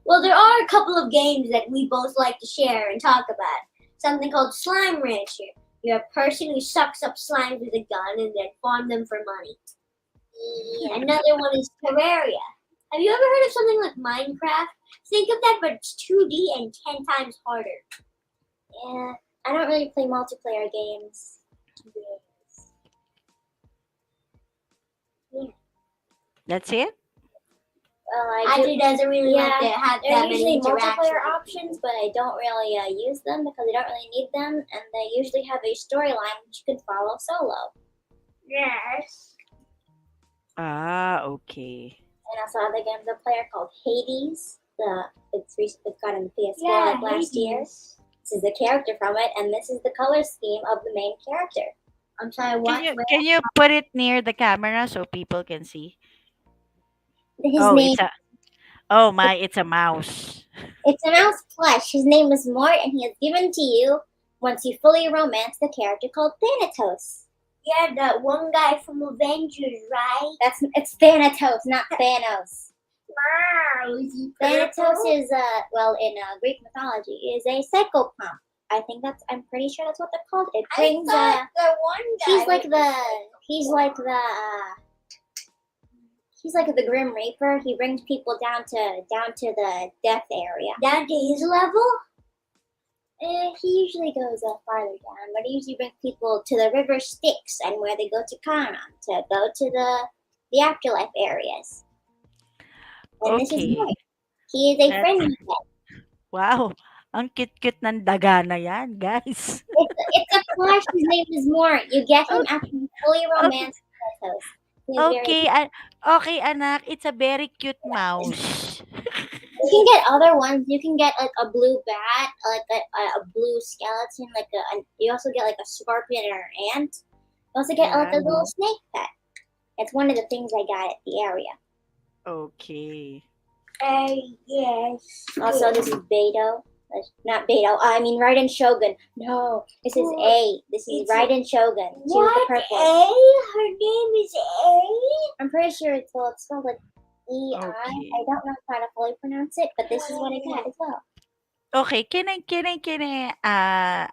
Well, there are a couple of games that we both like to share and talk about. Something called Slime Rancher. You're a person who sucks up slimes with a gun and then farm them for money. Another one is Terraria. Have you ever heard of something like Minecraft? Think of that, but it's 2D and 10 times harder. Yeah, I don't really play multiplayer games. That's it? Well, I do. Audrey doesn't really like to Yeah, have there are that many usually interactions. multiplayer options, but I don't really use them because I don't really need them, and they usually have a storyline which you can follow solo. Yes. Ah, okay. And also other games I play are called Hades. It's got on the PS4 Yeah, like last year. Hades. This is the character from it, and this is the color scheme of the main character. I'm sorry, Can what? you can you put it near the camera so people can see? His Oh, name, it's a oh my, it's a mouse. it's a mouse plush. His name is Mort, and he is given to you once you fully romance the character called Thanatos. Yeah, that one guy from Avengers, right? It's Thanatos, not Thanos. Wow, is he Thanatos purple? is well in Greek mythology is a psychopomp. I'm pretty sure that's what they're called. It I brings thought the one guy. he's like the he's like the he's like the Grim Reaper. He brings people down to the death area. down to his level. He usually goes farther down, but he usually brings people to the river Styx and where they go to Chiron to go to the afterlife areas. And this is Okay. Mort. He is a That's friendly pet. wow. Ang cute-cute ng daga na yan, guys. It's a plush. His name is Mort. You get him after Okay. you fully Okay. romance Thanatos. He is very. Okay, okay, anak. It's a very cute mouse. You can get other ones. You can get like a blue bat, like a blue skeleton, you also get like a scorpion or an ant. You also get like Yeah. a little snake pet. It's one of the things I got at the area. Okay. Yes. Also, this is Beto. Not Beto. I mean Raiden Shogun. No, this is A. This is It's Raiden Shogun. She was the What? purple. A? Her name is A? I'm pretty sure it's spelled like E-I. Okay. I don't know how to fully pronounce it, but this is what I got as well. Okay, can I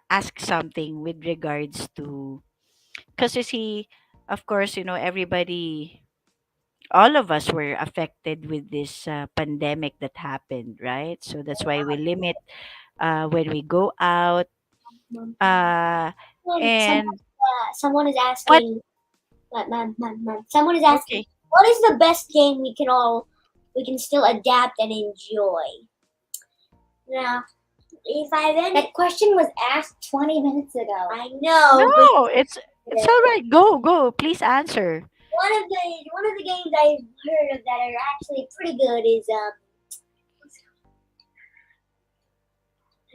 ask something with regards to, because you see, of course, everybody, all of us were affected with this pandemic that happened, right? So that's why we limit when we go out. Uh, And and someone is what? asking, someone is asking, Okay. what is the best game we can still adapt and enjoy? Now, if I then, That question was asked 20 minutes ago. I know, but No, it's all right. Go. Please answer. one of the games I've heard of that are actually pretty good is I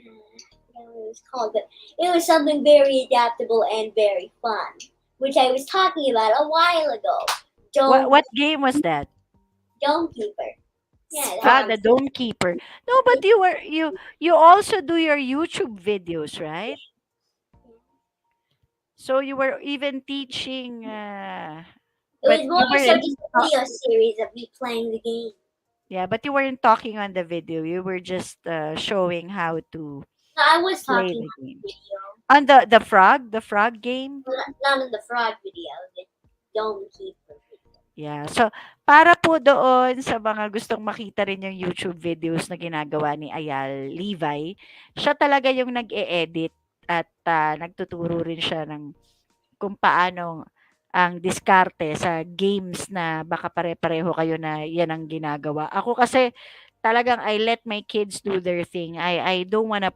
forgot what it was called, but it was something very adaptable and very fun, which I was talking about a while ago. What Dome what game was that? Dome Keeper. Yeah, Ah, that, the Dome Keeper. No, but you also do your YouTube videos, right? So you were even teaching, it but was you more so weren't. just a video series of me playing the game. Yeah, but you weren't talking on the video. You were just showing how to No, I was play talking the on the game. video, On the frog game. not in the frog video, the Dome Keeper. Yeah. So para po doon sa mga gustong makita rin yung YouTube videos na ginagawa ni Ayal Levi, siya talaga yung nag-e-edit at nagtuturo rin siya ng kung paano ang diskarte sa games na baka pare-pareho kayo na yan ang ginagawa. Ako kasi talagang I let my kids do their thing. I don't wanna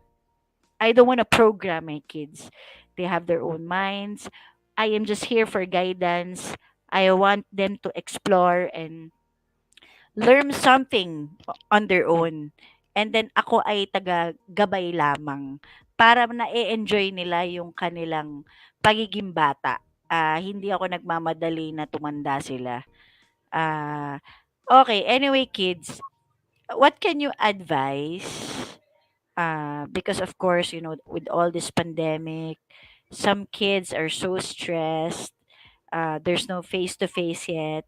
program my kids. They have their own minds. I am just here for guidance. I want them to explore and learn something on their own. And then ako ay taga-gabay lamang para na-enjoy nila yung kanilang pagiging bata. Hindi ako nagmamadali na tumanda sila. Okay, anyway kids, what can you advise? Because of course, with all this pandemic, some kids are so stressed. There's no face to face yet.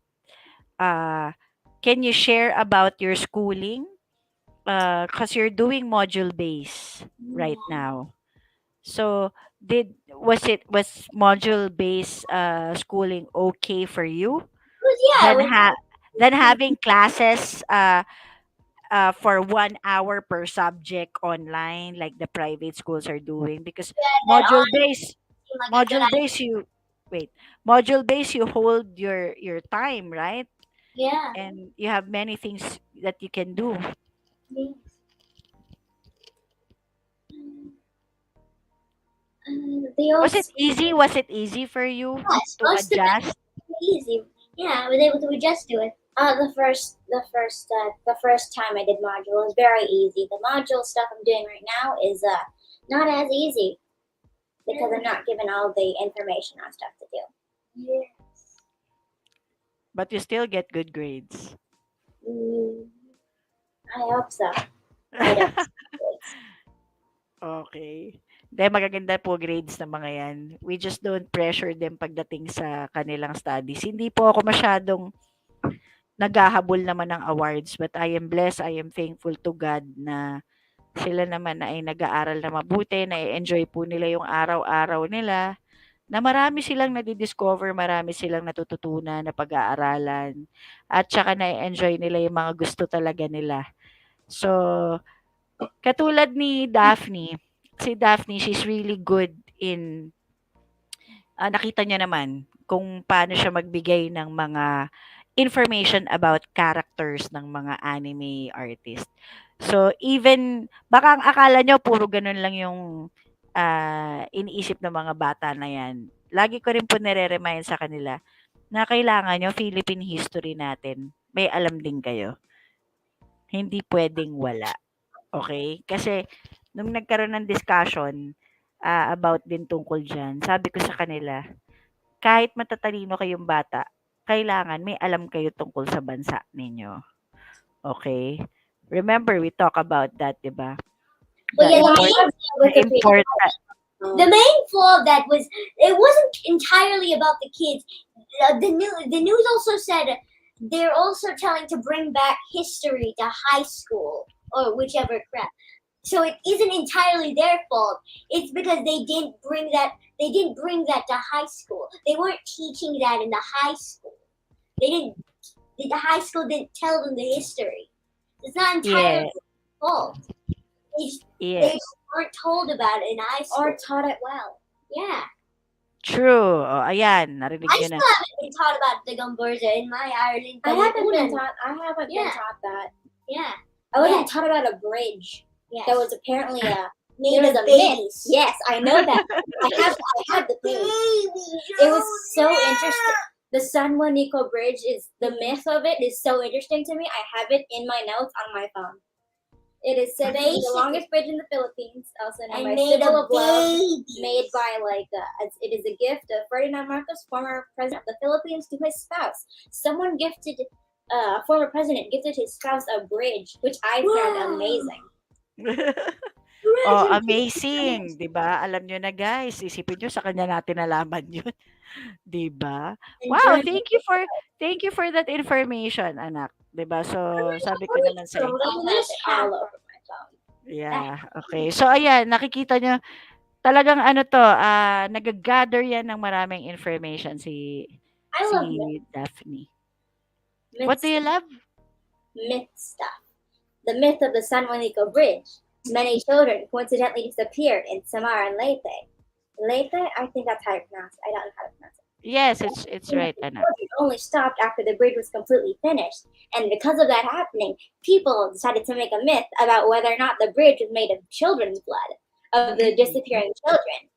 Uh, can you share about your schooling? Because you're doing module base right now. So was module based schooling okay for you? Yeah, Than than having classes for 1 hour per subject online like the private schools are doing, because that module honestly based seemed like a good module idea. based you wait module based you hold your time, right? Yeah. And you have many things that you can do. They Was it also easy? Was it easy for you Yes, to most of it adjust? was easy. Yeah, I was able to adjust to it. the first time I did module was very easy. The module stuff I'm doing right now is not as easy. because I'm not given all the information on stuff to do. Yeah. But you still get good grades. Mm, I hope so. I don't. Okay. Dahil magaganda po grades ng mga yan. We just don't pressure them pagdating sa kanilang studies. Hindi po ako masyadong naghahabol naman ng awards, but I am blessed, I am thankful to God na sila naman ay nag-aaral na mabuti, na-enjoy po nila yung araw-araw nila, na marami silang nadi-discover, marami silang natututunan na pag-aaralan, at saka na-enjoy nila yung mga gusto talaga nila. So, katulad ni Daphne, si Daphne, she's really good in, nakita niya naman kung paano siya magbigay ng mga information about characters ng mga anime artist. So, even, baka ang akala nyo, puro ganun lang yung iniisip ng mga bata na yan. Lagi ko rin po nire-remind sa kanila na kailangan nyo, Philippine history natin, may alam din kayo. Hindi pwedeng wala. Okay? Kasi, nung nagkaroon ng discussion about din tungkol dyan, sabi ko sa kanila, kahit matatalino kayong bata, kailangan may alam kayo tungkol sa bansa ninyo. Okay? Remember, we talk about that, di ba? Well, The, yeah, important, the main flaw of that was it wasn't entirely about the kids. The news also said they're also trying to bring back history to high school or whichever crap. So it isn't entirely their fault. It's because they didn't bring that to high school. They weren't teaching that in the high school. The high school didn't tell them the history. It's not entirely yeah, their fault. They yes. weren't told about it in high school. Or taught it well. Yeah. True. O, ayan, narinig I nyo still na. haven't been taught about the Gumburza in my Ireland. I haven't been Palipunan. taught. I haven't Yeah. been taught that. Yeah. I wasn't Yes. taught about a bridge Yes. that was apparently a Made it was of a myth. babies. Yes, I know that. I have the page. It was so interesting. The San Juanico Bridge is the myth of it is so interesting to me. I have it in my notes on my phone. It is said to be the longest bridge in the Philippines, also known And by made symbol of of love, babies. made by it is a gift of Ferdinand Marcos, former president of the Philippines, to his spouse. Someone gifted, a former president gifted his spouse a bridge, which I found Wow. amazing. Oh, amazing, 'di ba? Alam nyo na guys, isipin nyo sa kanya natin nalaman 'yun, 'di ba? Wow, thank you for that information, anak, 'di ba? So, sabi ko naman sa I have it all over my phone. yeah, okay. So ayan, nakikita nyo, talagang ano to, nag-gather yan ng maraming information si I love myth, Daphne. myth, What do you love? myth stuff. The myth of the San Juanico Bridge. Many children coincidentally disappeared in Samar and Leyte. Leyte, I think that's how you pronounce it. I don't know how to pronounce it. Yes, it's right, anak. Children only stopped after the bridge was completely finished, and because of that happening, people decided to make a myth about whether or not the bridge was made of children's blood, of the disappearing children.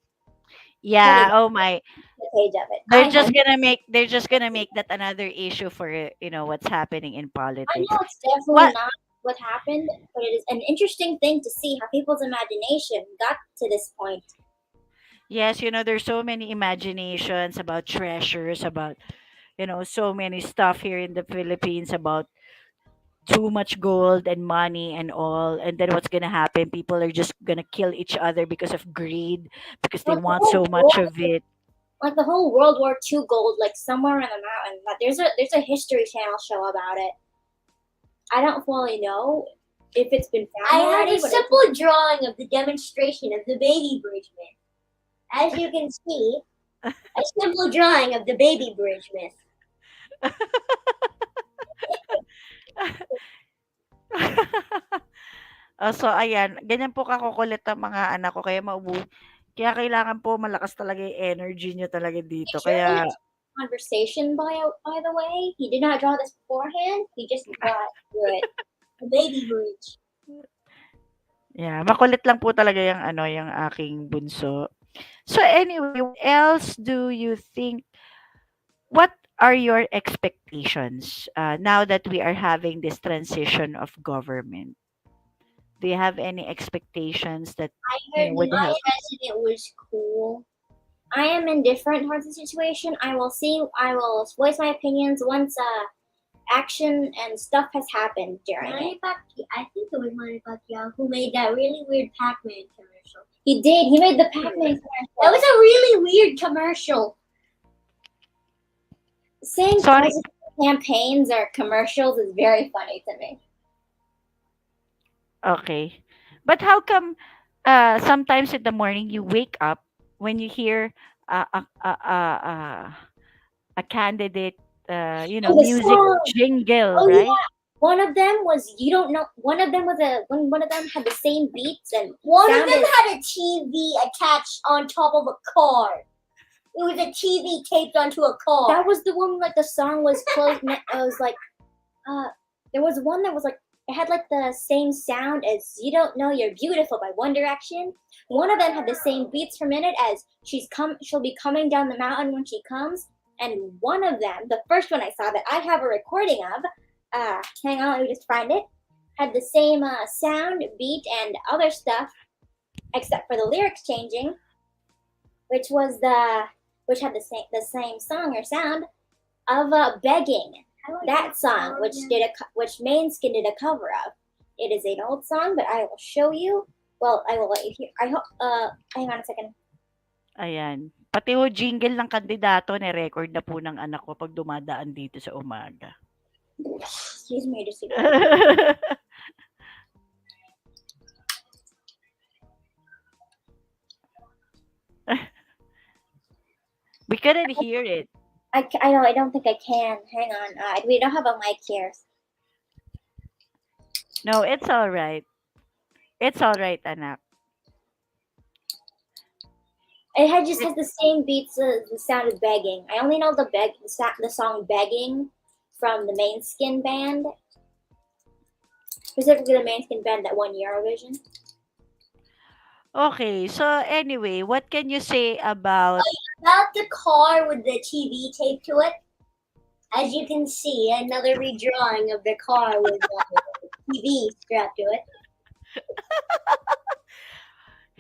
Yeah, oh my. The page of it. They're just gonna make that another issue for, what's happening in I politics. know it's definitely What? not what happened, but it is an interesting thing to see how people's imagination got to this point. Yes, there's so many imaginations about treasures, about, so many stuff here in the Philippines about too much gold and money and all. And then what's gonna happen? People are just gonna kill each other because of greed, because they Like the want so whole much world, of it. like the whole World War II gold, like somewhere in the mountain. But there's a History Channel show about it. I don't fully know if it's been found I have already, a but simple drawing of the demonstration of the baby bridge myth. As you can see, a simple drawing of the baby bridge myth. So ayan, ganyan po kakukulit ang mga anak ko, kaya kailangan po malakas talaga yung energy niyo talaga dito. Kaya conversation by the way. He did not draw this beforehand. He just drew it. The baby bridge. yeah, makulit lang po talaga yung aking bunso. So anyway, what else do you think, what are your expectations now that we are having this transition of government? Do you have any expectations that I heard would the help? president was cool. I am indifferent towards the situation. I will voice my opinions once action and stuff has happened during it. I think it was Manny Pacquiao who made that really weird Pac-Man commercial. He did. He made the Pac-Man commercial. That was a really weird commercial. Saying Sorry. president campaigns or commercials is very funny to me. Okay. But how come sometimes in the morning you wake up when you hear uh, a, a, a, a, a candidate, And the music song. jingle, Oh right? yeah. One of them was you don't know. One of them was one of them had the same beats and One of sounded. them had a TV attached on top of a car. It was a TV taped onto a car. That was the one like the song was close. It was like, there was one that was like it had like the same sound as "You Don't Know You're Beautiful" by One Direction. One of them had the same beats per minute as she'll be coming down the mountain when she comes. And one of them, the first one I saw that I have a recording of, hang on, let me just find it, had the same sound, beat, and other stuff, except for the lyrics changing, which had the same song or sound of "Begging." That song, which Mainskin did a cover of. It is an old song, but I will show you. Well, I will let you hear. I hope. Hang on a second. Ayan. Pati ho jingle ng kandidato ni-record na po ng anak ko pag dumadaan dito sa umaga. Excuse me, just We couldn't hear it. I know. I don't think I can. Hang on. We don't have a mic here. No, it's all right. It's all right, anak. Just has the same beats as the sound of "Begging." I only know the song "Begging" from the Mainskin band, specifically the Mainskin band that won Eurovision. Okay, so anyway, what can you say about About the car with the TV taped to it. As you can see, another redrawing of the car with the TV strapped to it.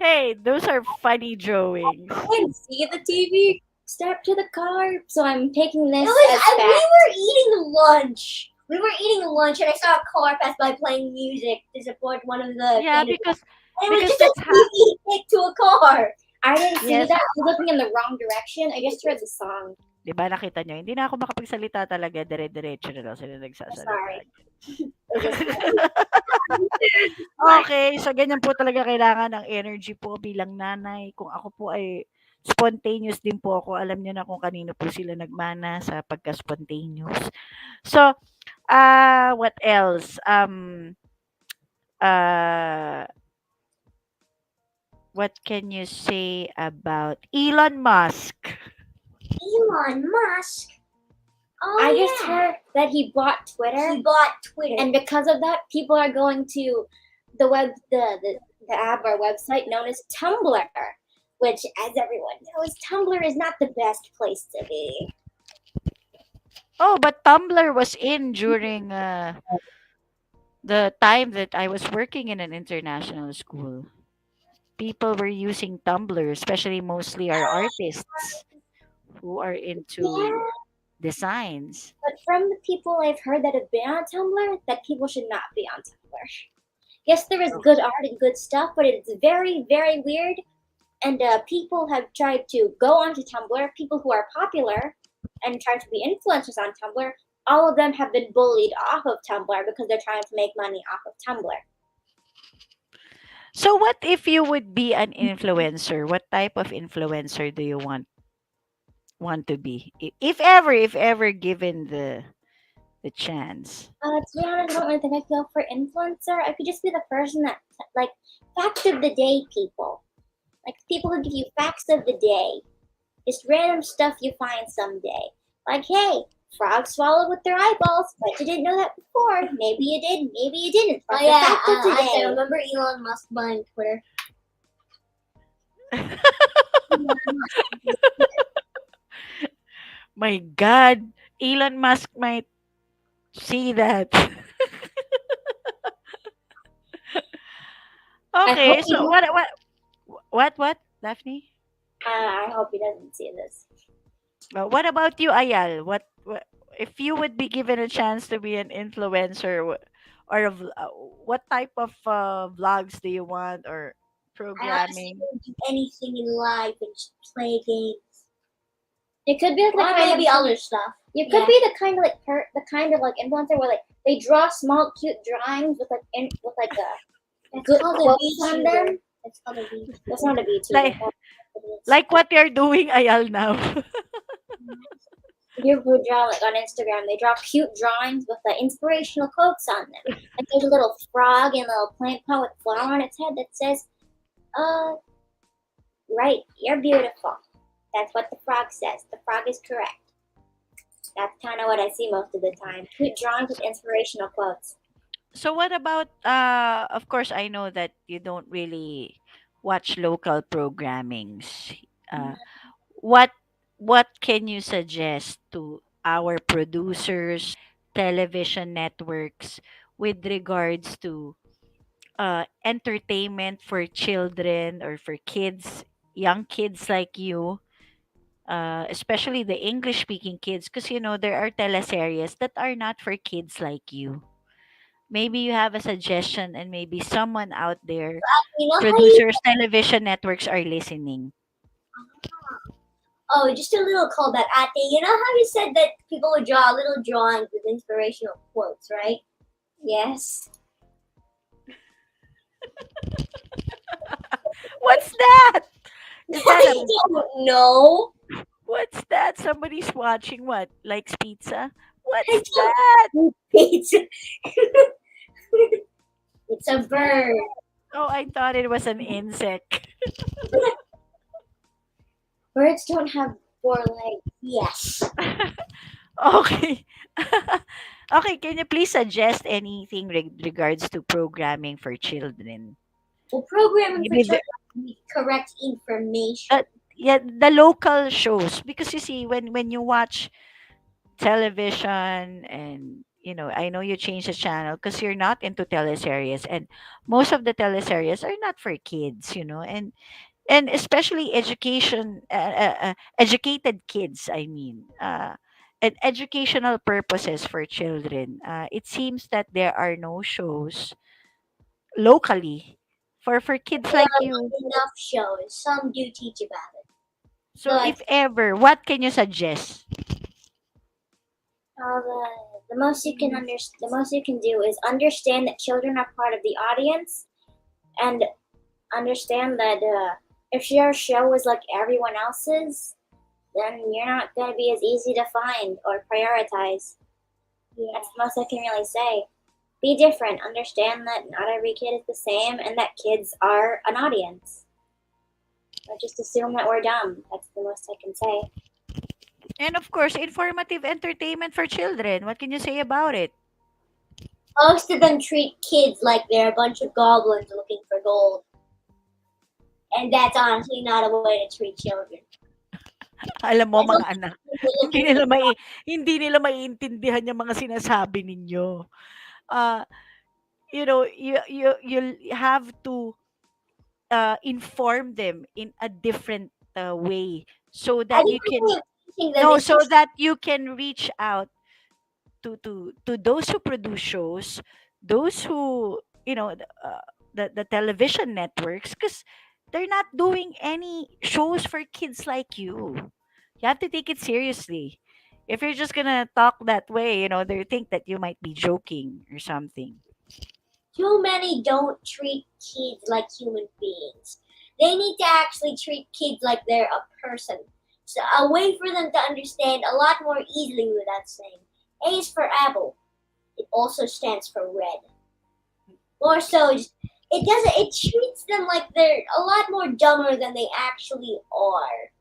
Hey, those are funny drawings. I can see the TV strapped to the car, so I'm taking this It was, as we fact. were eating lunch. We were eating lunch, and I saw a car pass by playing music to support one of the Yeah, candidates. because And it was because just a that's how TV taped to a car. I didn't see Yes. that. I was looking in the wrong direction. I just heard the song. 'Di ba nakita niyo, hindi na ako makapagsalita talaga, dire-diretso na lang sila nagsasalita. Sorry. Okay, so ganyan po talaga kailangan ng energy po bilang nanay. Kung ako po ay spontaneous din po ako, alam niyo na kung kanino po sila nagmana sa pagka-spontaneous. So, what else? Uh, what can you say about Elon Musk? Elon Musk. Oh, I yeah. just heard that he bought Twitter, He bought Twitter. and because of that, people are going to the app or website known as Tumblr, which, as everyone knows, Tumblr is not the best place to be. Oh, but Tumblr was in during the time that I was working in an international school. People were using Tumblr, especially mostly our artists who are into Yeah. designs. But from the people I've heard that have been on Tumblr, that people should not be on Tumblr. Yes, there is good art and good stuff, but it's very, very weird. And people have tried to go onto Tumblr, people who are popular, and try to be influencers on Tumblr. All of them have been bullied off of Tumblr because they're trying to make money off of Tumblr. So what if you would be an influencer? What type of influencer do you want to be? If ever given the chance. To be honest, I don't really think I feel for influencer. I could just be the person that, like, facts of the day people. Like, people who give you facts of the day. Just random stuff you find someday. Like, hey, frogs swallowed with their eyeballs. Bet you didn't know that before. Maybe you did, maybe you didn't. But Oh yeah, the fact of I today. remember Elon Musk buying Twitter. My God, Elon Musk might see that. I hope Okay, he so what, Daphne? I hope he doesn't see this. What about you, Ayal? What if you would be given a chance to be an influencer, or what type of vlogs do you want, or I honestly programming? don't do anything in life and just play games. It could be like the Or kind maybe of other stuff. you could Yeah. be the kind of like the kind of like influencer where like they draw small cute drawings with like with like It's good called a quotes on VTuber. them. It's called a VTuber. That's not a VTuber. Like That's what it is. like what you're doing, Ayal, now. People who draw like on Instagram, they draw cute drawings with the inspirational quotes on them. Like there's a little frog and a little plant pot with a flower on its head that says, "Uh, right, you're beautiful." That's what the frog says. The frog is correct. That's kind of what I see most of the time. Cute drawings with inspirational quotes. So what about of course I know that you don't really watch local programmings. Uh what what can you suggest to our producers, television networks, with regards to entertainment for children or for kids, young kids like you, especially the English speaking kids, because there are teleseries that are not for kids like you. Maybe you have a suggestion, and maybe someone out there, You know how you producers, television networks, are listening. Oh, just a little callback, Ate. You know how you said that people would draw little drawings with inspirational quotes, right? Yes. What's that? Is that a I don't know. what's that? Somebody's watching, what? Likes pizza? I What's don't. that? It's it's a What's that? bird. Oh, I thought it was an insect. Birds don't have four legs. Yes. Okay. Okay, can you please suggest anything regards to programming for children? Well, programming for Maybe children with correct information. uh, yeah, the local shows, because you see, when you watch television, and I know you change the channel because you're not into teleseries, and most of the teleseries are not for kids, and especially educated kids, I mean, and educational purposes for children. It seems that there are no shows locally for kids There like are you. not enough shows. Some do teach about it. So Though I if ever, what can you suggest? The most you can the most you can do is understand that children are part of the audience, and understand that if your show is like everyone else's, then you're not going to be as easy to find or prioritize. yeah. That's the most I can really say. Be different. Understand that not every kid is the same, and that kids are an audience. Don't just assume that we're dumb. That's the most I can say. And of course, informative entertainment for children. What can you say about it? Most of them treat kids like they're a bunch of goblins looking for gold. And that's honestly not a way to treat children. Alam mo, I don't mga think anak, kids are hindi looking for nila hindi nila maiintindihan yung mga sinasabi ninyo. Uh, you have to inform them in a different way, so I that think you the way can of teaching them no is so just that you can reach out to those who produce shows, those who, the television networks, because they're not doing any shows for kids like you. You have to take it seriously. If you're just gonna talk that way, they think that you might be joking or something. too many don't treat kids like human beings. They need to actually treat kids like they're a person. So a way for them to understand a lot more easily without saying. A is for apple. It also stands for red. More so, it treats them like they're a lot more dumber than they actually are.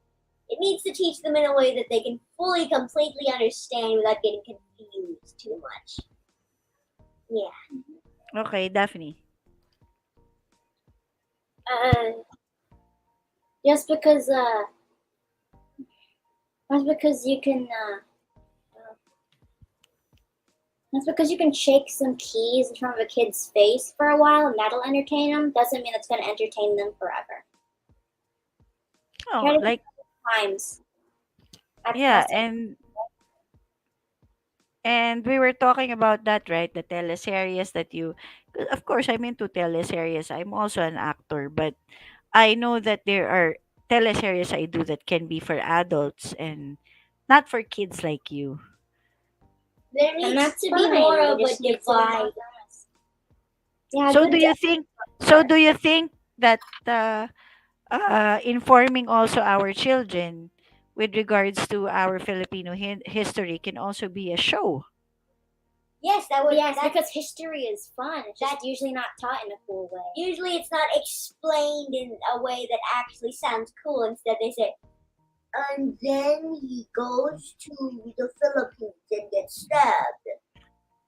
It needs to teach them in a way that they can fully, completely understand without getting confused too much. Yeah. Okay, Daphne. Uh, just because just because you can That's because you can shake some keys in front of a kid's face for a while and that'll entertain them. Doesn't mean it's going to entertain them forever. Try Oh, to think like of times I've yeah, tested. and we were talking about that, right? The teleseries that you, of course, I'm into teleseries. I'm also an actor, but I know that there are teleseries I do that can be for adults and not for kids like you. There And needs that's to be fine. more We of a just need some divide. more us. Yeah, So good do you think? So do you think that informing also our children with regards to our Filipino history can also be a show? Yes, that would. Yes, That, because history is fun. It's just that usually not taught in a cool way. usually it's not explained in a way that actually sounds cool. Instead, they say, and then he goes to the Philippines and gets stabbed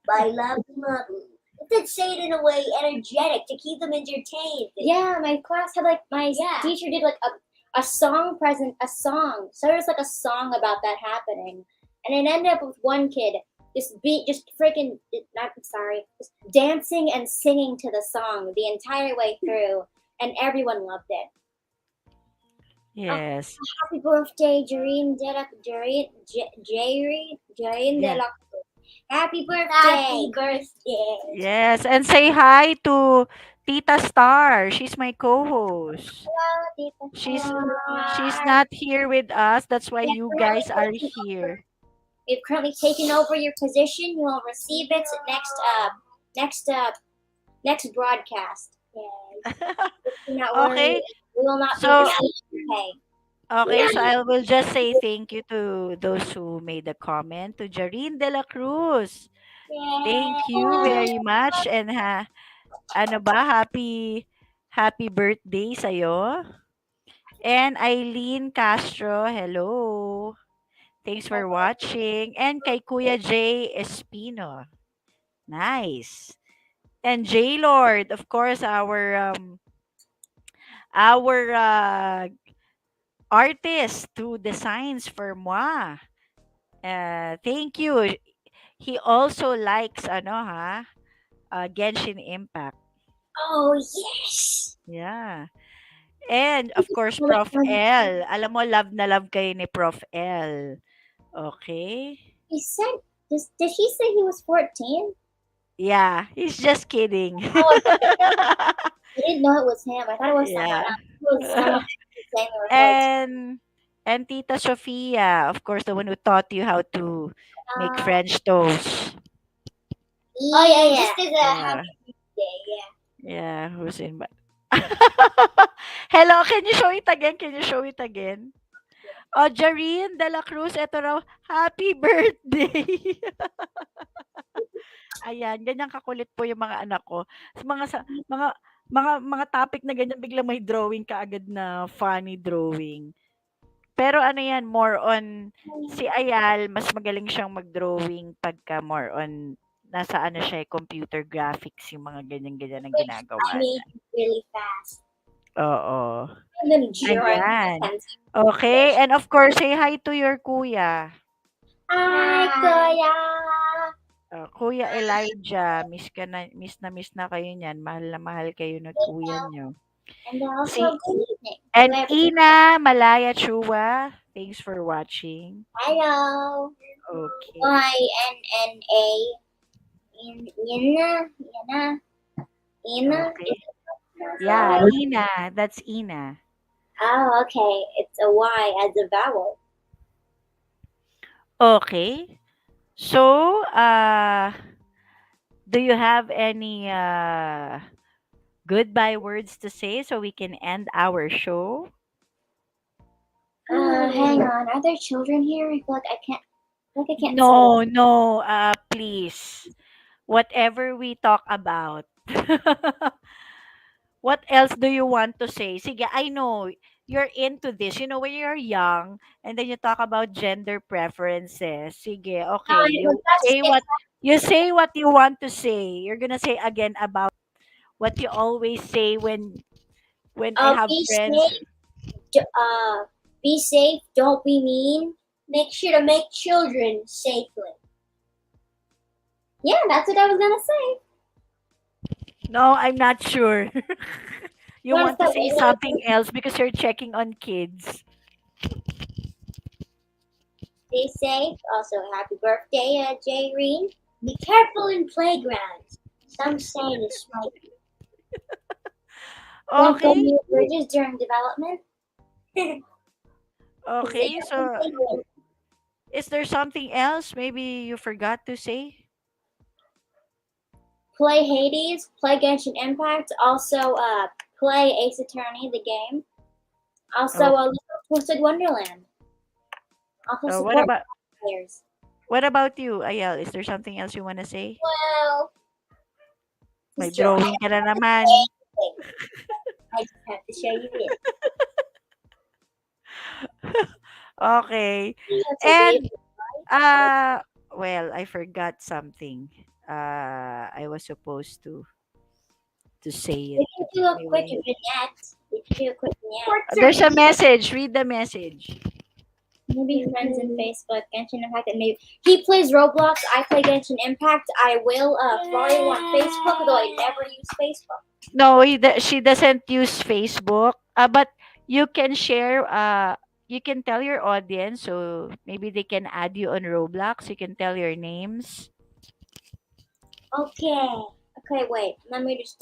by Labu Labu. Instead, say it in a way energetic to keep them entertained. Yeah, my class had like my teacher did like a song a song. So there was like a song about that happening, and it ended up with one kid just freaking not sorry, just dancing and singing to the song the entire way through, and everyone loved it. Oh, Yes. happy birthday, Jareen Dela Jareen Yeah. Dela. Happy Happy birthday! birthday. Yes. And say hi to Tita Star. She's my co-host. Hello, Tita She's she's Star. not here with us. That's why We have you currently guys are taken over. here. We've currently taken over your position. You will receive it next next broadcast. Yay. Do not worry. Okay. We will not be So receiving pay. okay, so I will just say thank you to those who made the comment. To Jareen de la Cruz. Thank you Yay. very much and ano ba, happy birthday sa'yo. And Eileen Castro, hello. Thanks for watching. And kay Kuya J Espino. Nice. And J Lord, of course, our artist who designs for moi. Thank you. He also likes Genshin Impact. Oh yes. Yeah. And of course, Prof. L. Alam mo, love na love kayo ni Prof. L. Okay? He said, did he say he was 14? Yeah, he's just kidding. Oh, I didn't know it was him. I thought it was someone Yeah. else. It was someone saying they were 14. and Tita Sofia, of course, the one who taught you how to make Uh, French toast. Oh yeah, just as a Yeah. happy birthday. Yeah. Yeah, who's in Hello, can you show it again? Can you show it again? Oh, Jareen de la Cruz, eto raw, happy birthday. Ayan, ganyan kakulit po yung mga anak ko. Mga topic na ganyan biglang may drawing kaagad na funny drawing. Pero ano yan, more on si Ayal, mas magaling siyang mag-drawing pagka more on nasa ano siya, computer graphics, yung mga ganyan-ganyan ang Which ginagawa I niya. made really fast. Oo. and then drawing. Ayan. Okay, and of course, say hi to your kuya. Hi, Kuya. Kuya Elijah, miss na miss na kayo niyan. Mahal na mahal kayo ng kuya niyo. And also, Si good evening. and Whoever- Ina Malaya Chua, thanks for watching. Hello. Okay. YNNA. Ina. Okay. Yeah, Ina. That's Ina. Oh, okay. It's a Y as a vowel. Okay. So, do you have any goodbye words to say so we can end our show? Hang on. Are there children here? I feel like I can't. No, please. Whatever we talk about. What else do you want to say? Sige, I know you're into this. You know, when you're young and then you talk about gender preferences. Sige, okay. You say what you want to say. You're gonna say again about what you always say when I have Be friends. safe. Be safe. Don't be mean. Make sure to make children safely. Yeah, that's what I was gonna say. No, I'm not sure. You Wanna want to start say something else because you're checking on kids. Stay safe. Also, happy birthday, Jayreen. Be careful in playgrounds. Some say it's like don't go Okay. near bridges during development. Because they Okay. have some So, things. is there something else maybe you forgot to say? Play Hades, play Genshin Impact, also play Ace Attorney, the game. Also, Oh, look up Twisted Wonderland. Also, what support about players. you, Ayel? Is there something else you want to say? Well, May just draw. drawing ka na naman. I just have to show you it. Okay. That's okay. And uh well, I forgot something. I was supposed to say it, We can but do a quick anyway. vignette. We can do a quick vignette. There's a message. Read the message. Maybe friends in Facebook, Genshin Impact, and maybe he plays Roblox. I play Genshin Impact. I will follow you on Facebook, though I never use Facebook. No, she doesn't use Facebook. But you can share. You can tell your audience, so maybe they can add you on Roblox. You can tell your names. Okay. Okay, wait. Let me just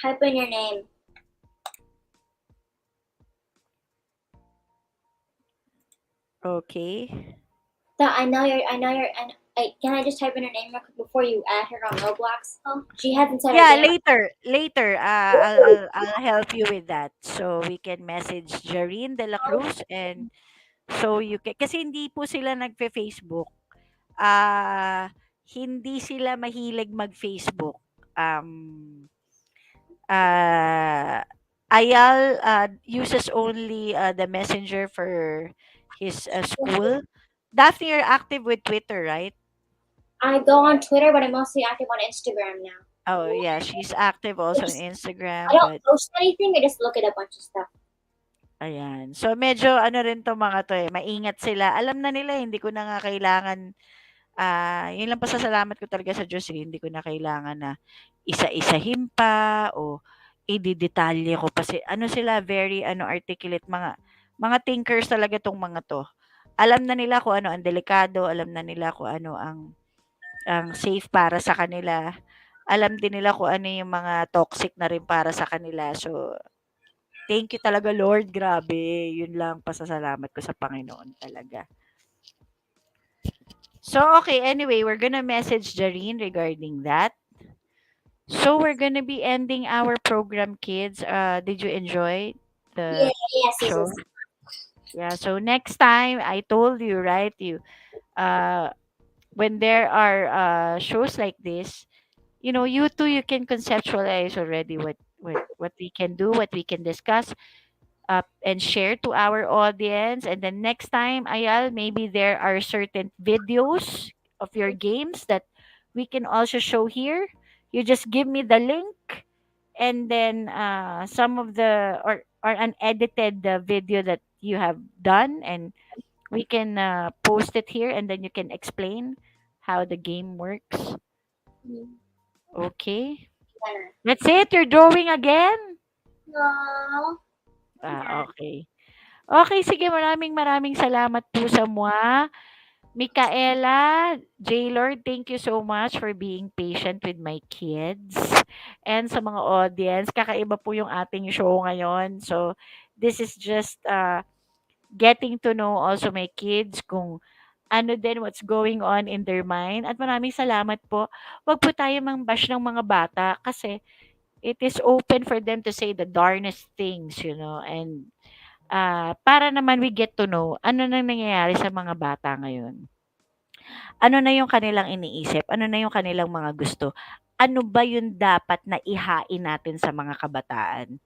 type in your name. Okay. So I know your. I know your. And can I just type in her name real quick before you add her on Roblox? Oh, she hasn't said her Yeah, name. later. Later. I'll help you with that. So we can message Jareen de la Cruz, and so you can, kasi hindi po sila nagfe-Facebook. Hindi sila mahilig mag-Facebook. Um uh Ayal uses only the messenger for his school. Daphne, you're active with Twitter, right? I go on Twitter, but I'm mostly active on Instagram now. Oh yeah, she's active I also on just I Instagram, don't but post anything. I just look at a bunch of stuff. ayan. So medyo ano rin 'tong mga 'to, eh, maingat sila. Alam na nila hindi ko na nga kailangan, 'yun lang pasasalamat ko talaga sa Diyos, eh, hindi ko na kailangan na isa-isahin pa o ididetalye ko pa ano sila, very ano, articulate, mga thinkers talaga 'tong mga 'to. Alam na nila kung ano ang delikado, alam na nila kung ano ang safe para sa kanila. Alam din nila kung ano yung mga toxic na rin para sa kanila. So, thank you talaga Lord, grabe. Yun lang pasasalamat ko sa Panginoon talaga. So, okay, anyway, we're gonna message Jareen regarding that. So, we're gonna be ending our program, kids. Did you enjoy Yeah, the yes, yes, show? yes. Yeah, so next time, I told you, right? Uh, when there are shows like this, you too, you can conceptualize already what we can do, what we can discuss, and share to our audience. And then next time, Ayal, maybe there are certain videos of your games that we can also show here. You just give me the link, and then some of the or an edited video that you have done, and we can post it here, and then you can explain how the game works. Mm, Okay. gonna- That's it. You're drawing again? No. Okay. Okay, sige, maraming maraming salamat po sa mga. Micaela, J-Lord, thank you so much for being patient with my kids. And sa mga audience, kakaiba po yung ating show ngayon. So, this is just getting to know also my kids kung ano din what's going on in their mind. At maraming salamat po. Wag po tayo mang-bash ng mga bata kasi it is open for them to say the darnest things, and para naman we get to know ano nang nangyayari sa mga bata ngayon. Ano na yung kanilang iniisip, ano na yung kanilang mga gusto. Ano ba yung dapat na ihain natin sa mga kabataan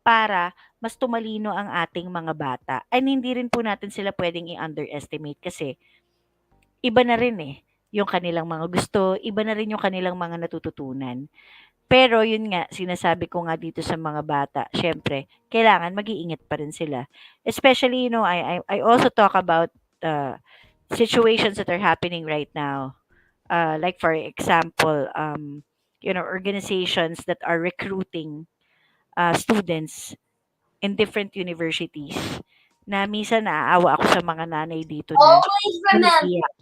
para mas tumalino ang ating mga bata. And hindi rin po natin sila pwedeng i-underestimate kasi iba na rin yung kanilang mga gusto, iba na rin yung kanilang mga natututunan. Pero yun nga, sinasabi ko nga dito sa mga bata, syempre, kailangan mag-iingat pa rin sila. Especially, I also talk about situations that are happening right now. like for example, organizations that are recruiting students in different universities na minsan naaawa ako sa mga nanay dito na Always remember, umiiyak.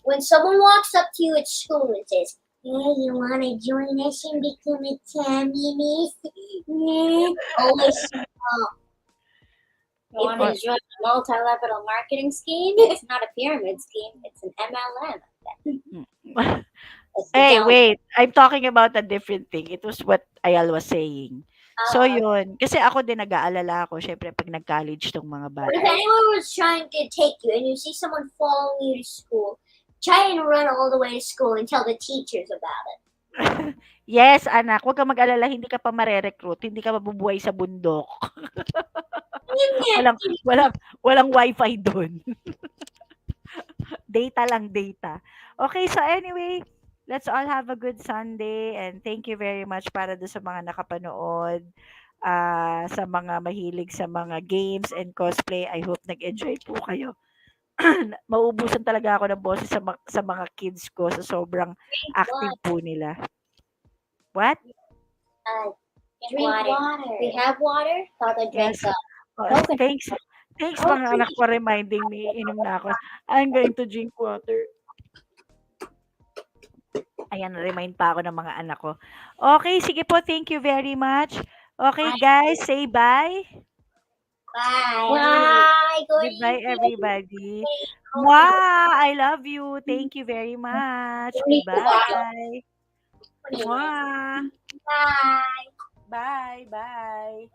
when someone walks up to you at school and says, "Hey, you want to join us and become a communist?" Always You want to Or- join a multi-level marketing scheme? It's not a pyramid scheme. It's an MLM. It's the Hey, down. wait. I'm talking about a different thing. It was what Ayal was saying. So, Uh, yun. Kasi ako din nag-aalala ako, syempre, pag nag-college tong mga But if bata. anyone was trying to take you and you see someone following you to school, try and run all the way to school and tell the teachers about it. Yes, anak. Huwag kang mag-alala. Hindi ka pa mare-recruit. Hindi ka mabubuhay sa bundok. Walang wifi doon. Data lang, data. Okay, so anyway, let's all have a good Sunday and thank you very much para do sa mga nakapanood, sa mga mahilig sa mga games and cosplay. I hope nag-enjoy po kayo. Mauubusan talaga ako ng boses sa mga kids ko sa sobrang active po nila. What? drink water. We have water. Thought I drank Yes. Oh, coconut. thanks. Thanks mga anak for reminding me. Inom na ako. I'm going to drink water. Ayan, remind pa ako ng mga anak ko. Okay, sige po. Thank you very much. Okay, guys, say bye. Bye. Bye. Goodbye, everybody. Mwah! I love you. Thank you very much. Goodbye. Mwah! Bye. Bye, bye.